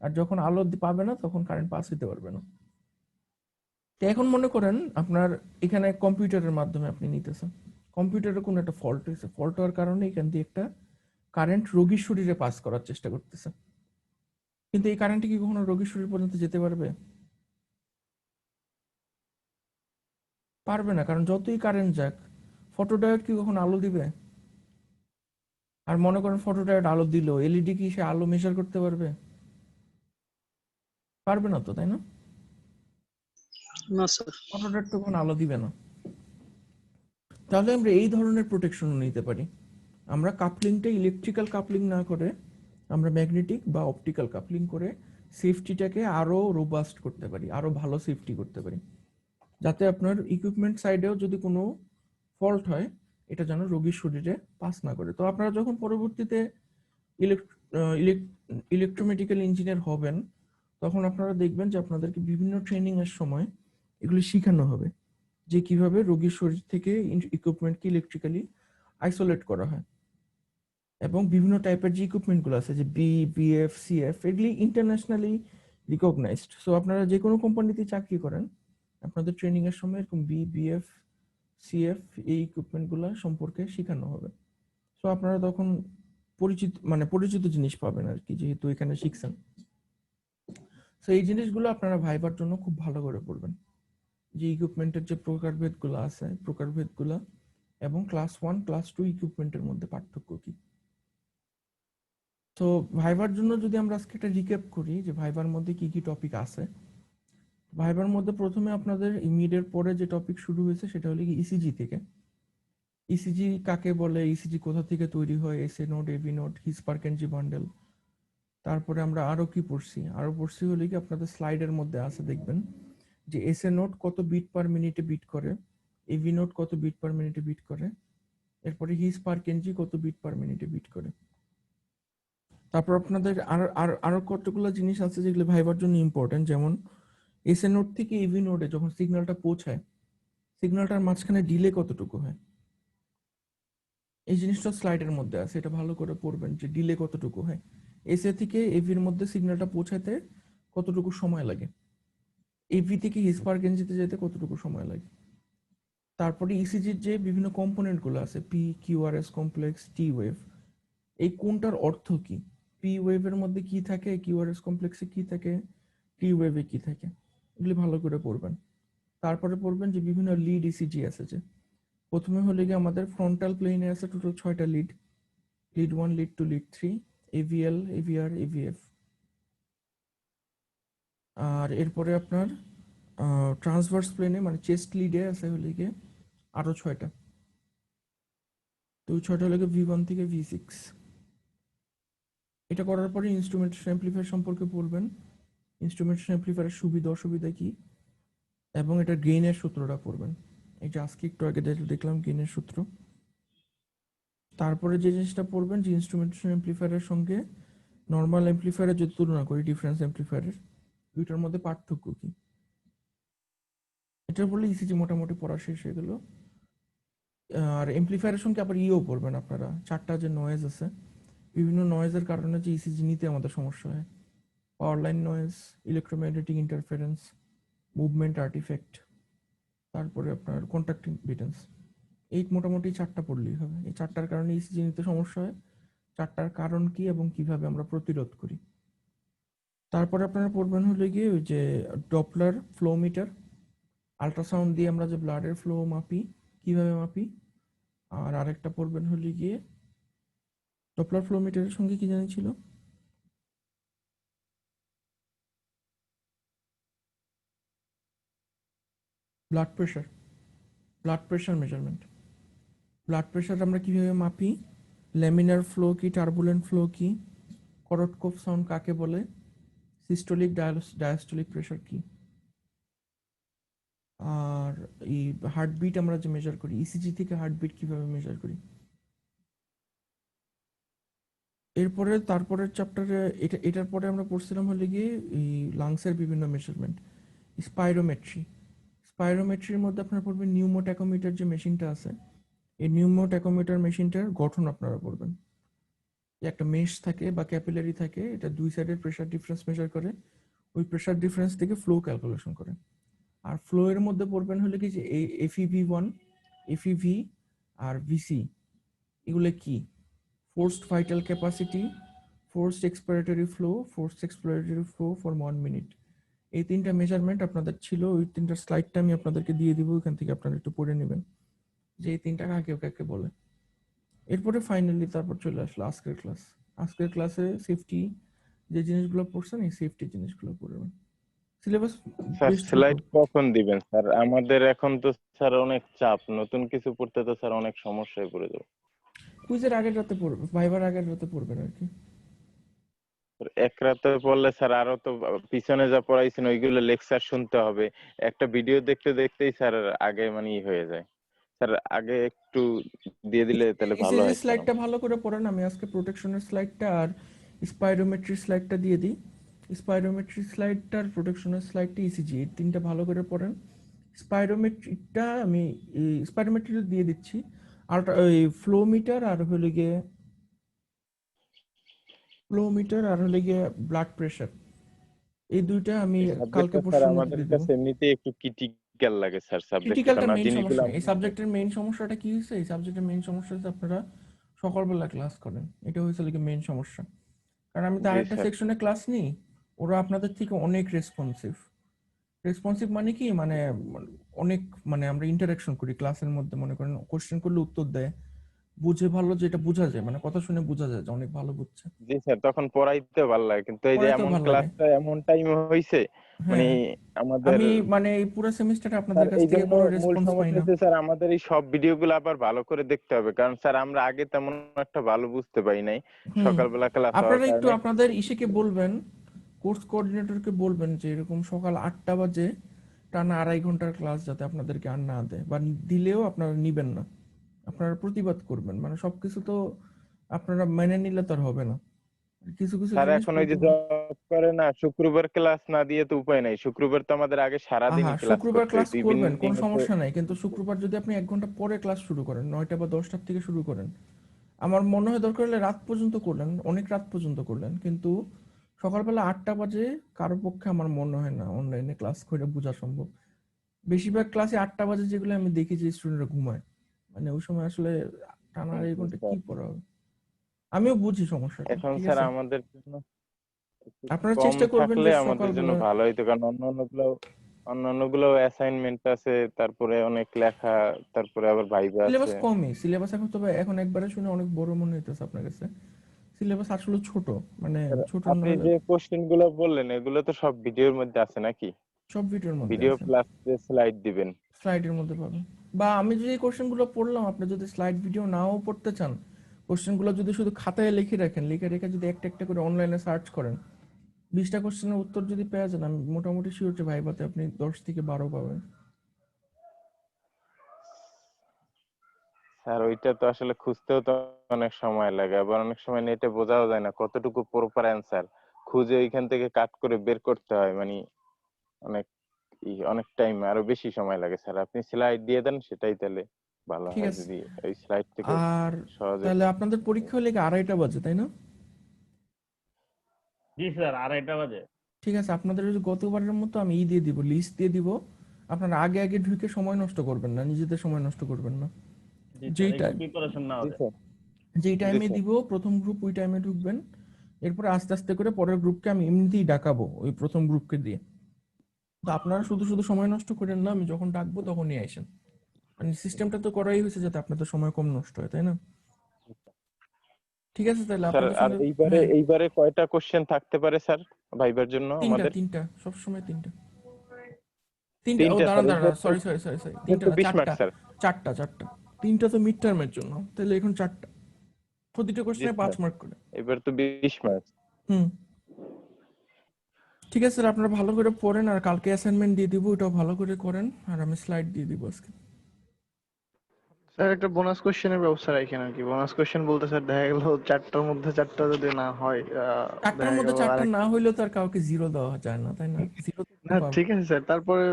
আর যখন আলো পাবে না তখন কারেন্ট পাস হতে পারবে না। তো এখন মনে করেন আপনার এখানে কম্পিউটারের মাধ্যমে আপনি নিতেছেন, কম্পিউটারে কোনো একটা ফল্ট হয়েছে, ফল্ট হওয়ার কারণে এখান দিয়ে একটা কারেন্ট রোগীর শরীরে পাস করার চেষ্টা করতেছে, কিন্তু এই কারেন্টটা কি কখনো রোগীর শরীর পর্যন্ত যেতে পারবে? পারবে না, কারণ যতই কারেন্ট যাক, ফটোডায়োড কি কখনো আলো দিবে? আর মনে করেন ফটোডায়োড আলো দিল, এলইডি কি সে আলো মেজার করতে পারবে? পারবে না তো, তাই না? না স্যার। ফটোডায়োড তো কখনো আলো দিবে না। তাহলে আমরা এই ধরনের প্রোটেকশন নিতে পারি, আমরা কাপলিংটা ইলেকট্রিক্যাল কাপলিং না করে আমরা ম্যাগনেটিক বা অপটিক্যাল কাপলিং করে সেফটিটাকে আরো রোবাস্ট করতে পারি, আরো ভালো সেফটি করতে পারি, যাতে আপনার ইকুইপমেন্ট সাইডেও যদি কোনো ফল্ট হয়, এটা যেন রোগীর শরীরে পাস না করে। তো আপনারা যখন পরবর্তীতে ইলেকট্রোমেডিক্যাল ইঞ্জিনিয়ার হবেন, তখন আপনারা দেখবেন যে আপনাদেরকে বিভিন্ন ট্রেনিং এর সময় এগুলো শেখানো হবে, যে কিভাবে রোগীর শরীর থেকে ইকুইপমেন্টকে ইলেকট্রিক্যালি আইসোলেট করা হয়, এবং বিভিন্ন টাইপের যে ইকুইপমেন্টগুলো আছে, যে বিএফ সিএফ, এগুলি ইন্টারন্যাশনালি রিকগনাইজড। সো আপনারা যে কোনো কোম্পানিতে চাকরি করেন, আপনাদের ট্রেনিং এর সময় এরকম বিএফ সিএফ এই ইকুইপমেন্টগুলো সম্পর্কে শেখানো হবে। সো আপনারা তখন পরিচিত জিনিস পাবেন আর কি, যেহেতু এখানে শিখছেন। সো এই জিনিসগুলো আপনারা ভাইবার জন্য খুব ভালো করে পড়বেন, যে ইকুইপমেন্টের যে প্রকারভেদগুলো আছে, প্রকারভেদগুলো, এবং ক্লাস 1 ক্লাস 2 ইকুইপমেন্টের মধ্যে পার্থক্য কি। তো ভাইবার জন্য যদি আমরা আজকে একটা রিক্যাপ করি যে ভাইবার মধ্যে কি কি টপিক আছে। ভাইবার মধ্যে প্রথমে আপনাদের মিডের পরে যে টপিক শুরু হয়েছে সেটা হলো কি ইসিজি থেকে। ইসিজি কাকে বলে, ইসিজি কোথা থেকে তৈরি হয়, SA node, AV node, His Purkinje bundle. তারপরে আমরা আরো কি পড়ছি হলো কি আপনাদের স্লাইডের মধ্যে আছে, দেখবেন যে এসএ নোড কত বিট পার মিনিটে বিট করে, এভি নোড কত বিট পার মিনিটে বিট করে, এরপরে হিসপারকেনজি কত বিট পার মিনিটে বিট করে। তারপর আপনাদের আরো কতগুলো জিনিস আছে যেগুলো ভাইবার জন্য ইম্পর্টেন্ট, যেমন এসএ নোড থেকে এভি নোডে যখন সিগন্যালটা পৌঁছায়, সিগন্যালটার মাঝখানে ডিলে কতটুকু হয়, এই জিনিসটা স্লাইডের মধ্যে আছে, এটা ভালো করে পড়বেন যে ডিলে কতটুকু হয়, এসএ থেকে এভির মধ্যে সিগন্যালটা পৌঁছাতে কতটুকু সময় লাগে, এভি থেকে হিসপারগেঞ্জিতে যেতে কতটুকু সময় লাগে। তারপরে ইসিজির যে বিভিন্ন কম্পোনেন্ট গুলো আছে, P QRS complex, T wave, এই কোনটার অর্থ কি, পি ওয়েভের মধ্যে কি থাকে, কিউআরএস কমপ্লেক্সে কি থাকে, টি ওয়েভে কি থাকে, এগুলি ভালো করে পড়বেন। তারপরে পড়বেন যে বিভিন্ন লিড ইসিজি আছে, যে প্রথমে হলে গিয়ে আমাদের ফ্রন্টাল প্লেনে আছে টোটাল 6টা lead, lead 1, lead 2, lead 3, aVL, aVR, aVF. আর এরপরে আপনার ট্রান্সভার্স প্লেনে মানে চেস্ট লিডে আছে হলে গিয়ে আরো 6টা, তো ওই 6টা হলে V1 থেকে V6। এটা করার পরে ইনস্ট্রুমেন্টেশন অ্যাম্প্লিফায়ার সম্পর্কে পড়বেন, ইনস্ট্রুমেন্টেশন অ্যাম্প্লিফায়ারের সুবিধা অসুবিধা কি, এবং এটা গেইনের সূত্রটা পড়বেন। এটা আজকে একটু আগে দেখলাম গেইনের সূত্র। তারপরে যে জিনিসটা পড়বেন যে ইনস্ট্রুমেন্টেশন অ্যাম্প্লিফায়ারের সঙ্গে নর্মাল অ্যাম্প্লিফায়ারের যদি তুলনা করি, ডিফারেন্স অ্যাম্প্লিফায়ারের দুইটার মধ্যে পার্থক্য কি, এটা বলে ইসিজি মোটামুটি পড়া শেষ হয়ে গেল। আর অ্যাম্প্লিফায়ারের সঙ্গে আবার ইও পড়বেন আপনারা, 4টা যে নয়েজ আছে, বিভিন্ন নয়েজের কারণে যে ইসিজি নিতে আমাদের সমস্যা হয়, power line noise, electromagnetic interference, movement artifact, তারপরে আপনার কন্ট্যাক্ট ইম্পিডেন্স, এই মোটামুটি 4টা পড়লেই হবে। এই 4টার কারণে ইসিজি নিতে সমস্যা হয়, 4টার কারণ কি এবং কিভাবে আমরা প্রতিরোধ করি। তারপরে আপনারা পড়বেন হলে গিয়ে ওই যে ডপলার ফ্লো মিটার, আল্ট্রাসাউন্ড দিয়ে আমরা যে ব্লাডের ফ্লো মাপি, কিভাবে মাপি। আর আরেকটা পড়বেন হলে গিয়ে ডপলার ফ্লো মিটারের সঙ্গে কি জানি ছিল, blood pressure, blood pressure measurement, blood pressure আমরা কিভাবে মাপি, ল্যামিনার ফ্লো কি, টার্বুলেন্ট ফ্লো কি, করটকফ সাউন্ড কাকে বলে, সিস্টোলিক ডায়াস্টোলিক প্রেশার কি, আর এই হার্টবিট আমরা যে মেজার করি, ইসিজি থেকে হার্টবিট কিভাবে মেজার করি। এরপরে তারপরের চ্যাপ্টারে এটার পরে আমরা পড়ছিলাম হলে গিয়ে এই লাংসের বিভিন্ন মেজারমেন্ট, স্পাইরোমেট্রি। স্পাইরোমেট্রির মধ্যে আপনারা পড়বেন নিউমোট্যাকোমিটার যে মেশিনটা আছে, এই নিউমোট্যাকোমিটার মেশিনটার গঠন আপনারা পড়বেন। একটা মেশ থাকে বা ক্যাপিলারি থাকে, এটা দুই সাইডের প্রেসার ডিফারেন্স মেজার করে, ওই প্রেসার ডিফারেন্স থেকে ফ্লো ক্যালকুলেশন করে। আর ফ্লো এর মধ্যে পড়বেন হলে কি যে এই FEV1, FEV আর VC, এগুলো কি, forced vital capacity, forced expiratory flow, forced exploratory flow for 1 minute. এই 3টা মেজারমেন্ট আপনাদের ছিল, ওই 3টার স্লাইডটা আমি আপনাদেরকে দিয়ে দিব, ওইখান থেকে আপনারা একটু পড়ে নেবেন যে এই 3টা কাকে কাকে বলে। এরপরে ফাইনালি তারপর চলে আসলো আজকের ক্লাস। আজকের ক্লাসে সেফটি যে জিনিসগুলো পড়ছেন, এই সেফটি জিনিসগুলো পড়বেন। সিলেবাস স্যার বেশ ছোট। স্লাইড কখন দিবেন স্যার? আমাদের এখন তো স্যার অনেক চাপ, নতুন কিছু পড়তে তো স্যার অনেক সমস্যায় পড়ে যাবো। কুইজের আগের রাতে পড়বে, ভাইবার আগের রাতে পড়বেন আর কি। এক রাতে পড়লে স্যার আরো তো পিছনে যা পড়াইছেন ওইগুলো লেকচার শুনতে হবে, একটা ভিডিও দেখতে দেখতেই স্যার আগে মানে ই হয়ে যায়। স্যার আগে একটু দিয়ে দিলে তাহলে ভালো ইসিজি হয় স্যার। স্লাইডটা ভালো করে পড়েন, আমি আজকে প্রোটেকশনের স্লাইডটা আর স্পাইরোমেট্রি স্লাইডটা দিয়ে দিই। স্পাইরোমেট্রি স্লাইডটা আর প্রোটেকশনের স্লাইডটা ইসিজি, এই 3টা ভালো করে পড়েন। স্পাইরোমেট্রিটা আমি স্পাইরোমেট্রিটা দিয়ে দিচ্ছি, আর ওই ফ্লো মিটার আর হলে গিয়ে ব্লাড প্রেশার, এই দুইটা আমি এই কালকে সাবজেক্টটা স্যার পরশুর মধ্যে আমাদের দিয়ে দেবো। কাছে এমনিতেই একটু ক্রিটিক্যাল লাগে স্যার সাবজেক্টটা, ক্রিটিক্যালটা কারণ মেইন জিনিসগুলো সমস্যা নেই, এই সাবজেক্টের মেইন সমস্যাটা কি হয়েছে, এই সাবজেক্টের মেইন সমস্যা হচ্ছে আপনারা সকালবেলা ক্লাস করেন, এটা হয়েছে কি মেইন সমস্যা। কারণ আমি তো জি আরেকটা স্যার। সেকশনে ক্লাস নিই, ওরা আপনাদের থেকে অনেক রেসপন্সিভ। রেসপন্সিভ মানে কি, মানে অনেক, মানে আমরা ইন্টারাকশন করি ক্লাসের মধ্যে, মনে করেন কোশ্চেন করলে উত্তর দেয়, বুঝে ভালো, যেটা বোঝা যায়, মানে কথা শুনে বোঝা যায় যে অনেক ভালো বুঝছে, জি স্যার, তখন পড়াইতে ভালো লাগে, কিন্তু এই যে পড়াইতেও এমন ভালো লাগে। ক্লাসটা এমন টাইম হইছে মানে হ্যাঁ, আমাদের আমি মানে এই পুরো সেমিস্টারে আপনাদের স্যার কাছ এই থেকে জন্য কোনো মূল রেসপন্স পাই সমস্যা না। হচ্ছে স্যার আমাদের এই সব ভিডিওগুলো আবার ভালো করে দেখতে হবে, কারণ স্যার আমরা আগে তেমন একটা ভালো বুঝতে পারি নাই হুম, সকালবেলা ক্লাস হওয়ার আপনারা একটু কারণে। আপনাদের ইসেকে বলবেন, কোর্স কোঅর্ডিনেটরকে বলবেন যে এরকম সকাল 8টা বাজে টানা 2.5 ঘন্টার ক্লাস যাতে আপনাদেরকে আর না দেয়, বা দিলেও আপনারা নিবেন না, আপনারা প্রতিবাদ করবেন। মানে সবকিছু তো আপনারা মেনে নিলে তো আর হবে না, কিছু কিছু স্যার জিনিস এখন ওই যে প্রতিবাদ। করে না, শুক্রবার ক্লাস না দিয়ে তো উপায় নাই। শুক্রবার তো আমাদের আগে সারাদিনই ক্লাস শুক্রবার করতে ক্লাস হইতো, করবেন, ইভিনিং কোনো এ তো। সমস্যা নাই, কিন্তু শুক্রবার যদি আপনি 1 ঘন্টা পরে ক্লাস শুরু করেন, 9টা বা 10টার থেকে শুরু করেন, আমার মনে হয় দরকার হলে রাত পর্যন্ত করলেন, অনেক রাত পর্যন্ত করলেন, কিন্তু সকালবেলা 8টা বাজে কারো পক্ষে আমার মনে হয় না অনলাইনে ক্লাস করে বোঝা সম্ভব। বেশিরভাগ ক্লাসে 8টা বাজে যেগুলো আমি দেখি যে স্টুডেন্টরা ঘুমায়, মানে ওই সময় আসলে টানা এই ঘন্টা কি পড়া হবে। আমিও বুঝি সমস্যাটা, এখন ঠিক স্যার আছে। আমাদের জন্য একটু আপনারা কম চেষ্টা করবেন থাকলে যে আমাদের জন্য সকালবেলা, ভালো হইতো, কারণ অন্যান্যগুলো অ্যাসাইনমেন্ট আছে, তারপরে অনেক লেখা, তারপরে আবার ভাইবা সিলেবাস আছে। কমই, সিলেবাস এখন তবে এখন একবারে শুনে অনেক বড় মনে হইতেছে আপনার কাছে, সিলেবাস আসলে ছোট, মানে স্যার, ছোট না আপনি হলে যে কোশ্চেন গুলো বললেন এগুলো তো সব ভিডিওর মধ্যে আছে নাকি? সব ভিডিওর মধ্যে ভিডিও আছে, প্লাস যে স্লাইড দিবেন। স্লাইডের মধ্যে পাবেন। বা আমি যে কোশ্চেনগুলো পড়লাম, আপনি যদি স্লাইড ভিডিও নাও পড়তে চান, কোশ্চেনগুলো যদি শুধু খাতায় লিখে রাখেন, লিখে রেখে যদি একটা একটা করে অনলাইনে সার্চ করেন, 20টা কোশ্চেনের উত্তর যদি পেয়ে যান, আমি মোটামুটি শিওর যে ভাইভাতে আপনি 10 থেকে 12 পাবেন। স্যার ওইটা তো আসলে খুঁজতেও তো অনেক সময় লাগে, আবার অনেক সময় নেটে বোঝাও যায় না কতটুকু প্রপার অ্যান্সার, খুঁজে ওইখান থেকে কাট করে বের করতে হয়, মানে অনেক অনেক টাইম, আরো বেশি সময় লাগে। স্যার আপনি স্লাইড দিয়ে দেন, সেটাই তাহলে ভালো ঠিক হয়, আছে। যদি ওই স্লাইড থেকে আর সহজে। তাহলে আপনাদের পরীক্ষা হলে কি 2:30 বাজে, তাই না? জি স্যার, 2:30 বাজে। ঠিক আছে, আপনাদের ওই যে গতবারের মতো আমি দিয়ে দিব, লিস্ট দিয়ে দিব। আপনারা আগে আগে ঢুকে সময় নষ্ট করবেন না, নিজেদের সময় নষ্ট করবেন না। জি স্যার, যেই একটু টাইম প্রিপারেশন না জি হলে। স্যার। যেই জি টাইমে স্যার। দিব প্রথম গ্রুপ, ওই টাইমে ঢুকবেন। এরপরে আস্তে আস্তে করে পরের গ্রুপকে আমি এমনিতেই ডাকাবো ওই প্রথম গ্রুপকে দিয়ে। তো আপনারা শুধু শুধু সময় নষ্ট করেন না, আমি যখন ডাকবো তখনই আসেন। মানে সিস্টেমটা তো করাই হয়েছে যাতে আপনাদের সময় কম নষ্ট হয়, তাই না? ঠিক আছে, তাহলে স্যার আপনাদের আর সঙ্গে, এইবারে হ্যাঁ, এইবারে কয়টা কোশ্চেন থাকতে পারে স্যার ভাইবার জন্য তিনটা আমাদের? তিনটা সবসময় তিনটা, তিনটা। ও তিনটা দাঁড়ান স্যার, দাঁড়ান, সরি সরি সরি সরি, তিনটা তো না, 20 মার্ক চারটা। স্যার। চারটা চারটা। তিনটা তো মিড টার্মের জন্য, তাহলে এখন চারটা, প্রতিটা জি কোশ্চেনে 5 স্যার, মার্ক করে। এবার তো 20 মার্ক। হুম। ঠিক আছে স্যার, আপনারা ভালো করে পড়েন, আর কালকে অ্যাসাইনমেন্ট দিয়ে দিব, ওটাও ভালো করে করেন, আর আমি স্লাইড দিয়ে দিব আজকে। স্যার একটা বোনাস কোশ্চেনের ব্যবস্থা রাখেন আর কি। বোনাস কোশ্চেন বলতে স্যার দেখা গেল 4টার মধ্যে 4টা যদি না হয়, চারটার দেখা মধ্যে গেল চারটা আরেক। না হইলেও তো আর কাউকে জিরো দেওয়া যায় না, তাই না? জিরো তো না পাবে। ঠিক আছে স্যার, তারপরে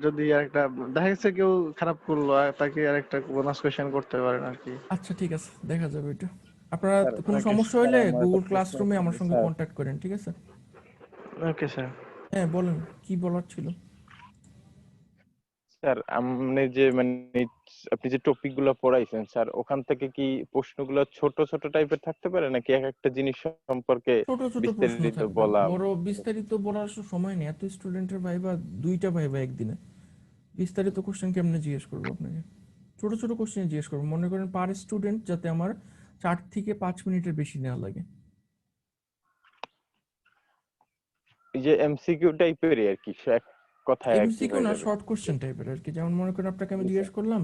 যদি আরেকটা দেখা গেছে কেউ খারাপ করলো, তাকে আরেকটা বোনাস কোশ্চেন করতে পারেন আর কি। আচ্ছা ঠিক আছে, দেখা যাবে এটা। আপনারা স্যার, কোনো ওকে সমস্যা স্যার হইলে আমার একটা গুগল প্রশ্ন ক্লাসরুমে ছিল আমার সঙ্গে স্যার। কন্ট্যাক্ট করেন, ঠিক আছে? Okay sir. হ্যাঁ বলেন, কি বলার ছিল? স্যার আপনি যে মানে আপনি যে টপিক গুলো পড়াইছেন স্যার, ওখান থেকে কি প্রশ্নগুলো ছোট ছোট টাইপের থাকতে পারে, নাকি এক একটা জিনিস সম্পর্কে ছোট ছোট প্রশ্ন বিস্তারিত থাকবে, বলা? বড় বিস্তারিত বলার সময় নেই, এত স্টুডেন্টের ভাইবা, 2টা ভাইবা একদিনে, বিস্তারিত কোশ্চেন কেমনে জিজ্ঞেস করবো আপনাকে? ছোট ছোট কোশ্চেন জিজ্ঞেস করবো, মনে করেন পার স্টুডেন্ট যাতে আমার 4 থেকে 5 মিনিটের বেশি নেওয়া লাগে। এই যে এমসিকিউ টাইপের আর কি, এক কথায় আর কি এমসিকিউ হয়ে না, যাবে। শর্ট কোশ্চেন টাইপের আর কি। যেমন মনে করেন আপনাকে আমি জি জিজ্ঞেস স্যার। করলাম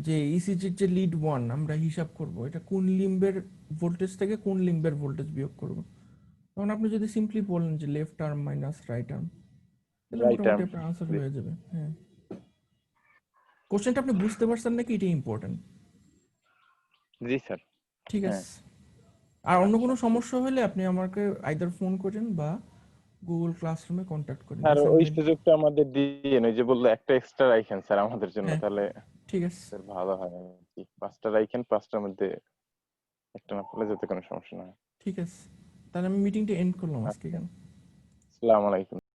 যে ইসিজির যে লিড 1 আমরা হিসাব করব, এটা কোন লিম্বের ভোল্টেজ থেকে কোন লিম্বের ভোল্টেজ বিয়োগ করব, তখন আপনি যদি সিম্পলি বলেন যে left arm minus right arm, তাহলে রাইট মোটামুটি আর্ম। আপনার আনসার হয়ে যাবে। হ্যাঁ, কোশ্চেনটা আপনি বুঝতে পারছেন নাকি, এটা ইম্পর্টেন্ট। জি স্যার। ঠিক হ্যাঁ। আছে। আর অন্য আচ্ছা কোনো ঠিক। সমস্যা হলে আপনি আমাকে আইদার ফোন করেন বা গুগল ক্লাসরুমে কন্ট্যাক্ট করেন স্যার ওই অ্যাসাইনমেন্ট। সুযোগটা আমাদের দিয়ে, ওই যে বললো একটা এক্সট্রা রাখেন স্যার আমাদের জন্য, হ্যাঁ তাহলে ঠিক আছে। স্যার ভালো হয় আর কি। 5টা রাখেন, 5টার মধ্যে একটা না পেলে যাতে কোনো সমস্যা না হয়। ঠিক আছে, তাহলে আমি মিটিংটা এন্ড করলাম আজকে, আচ্ছা, কেন? আসসালামু আলাইকুম।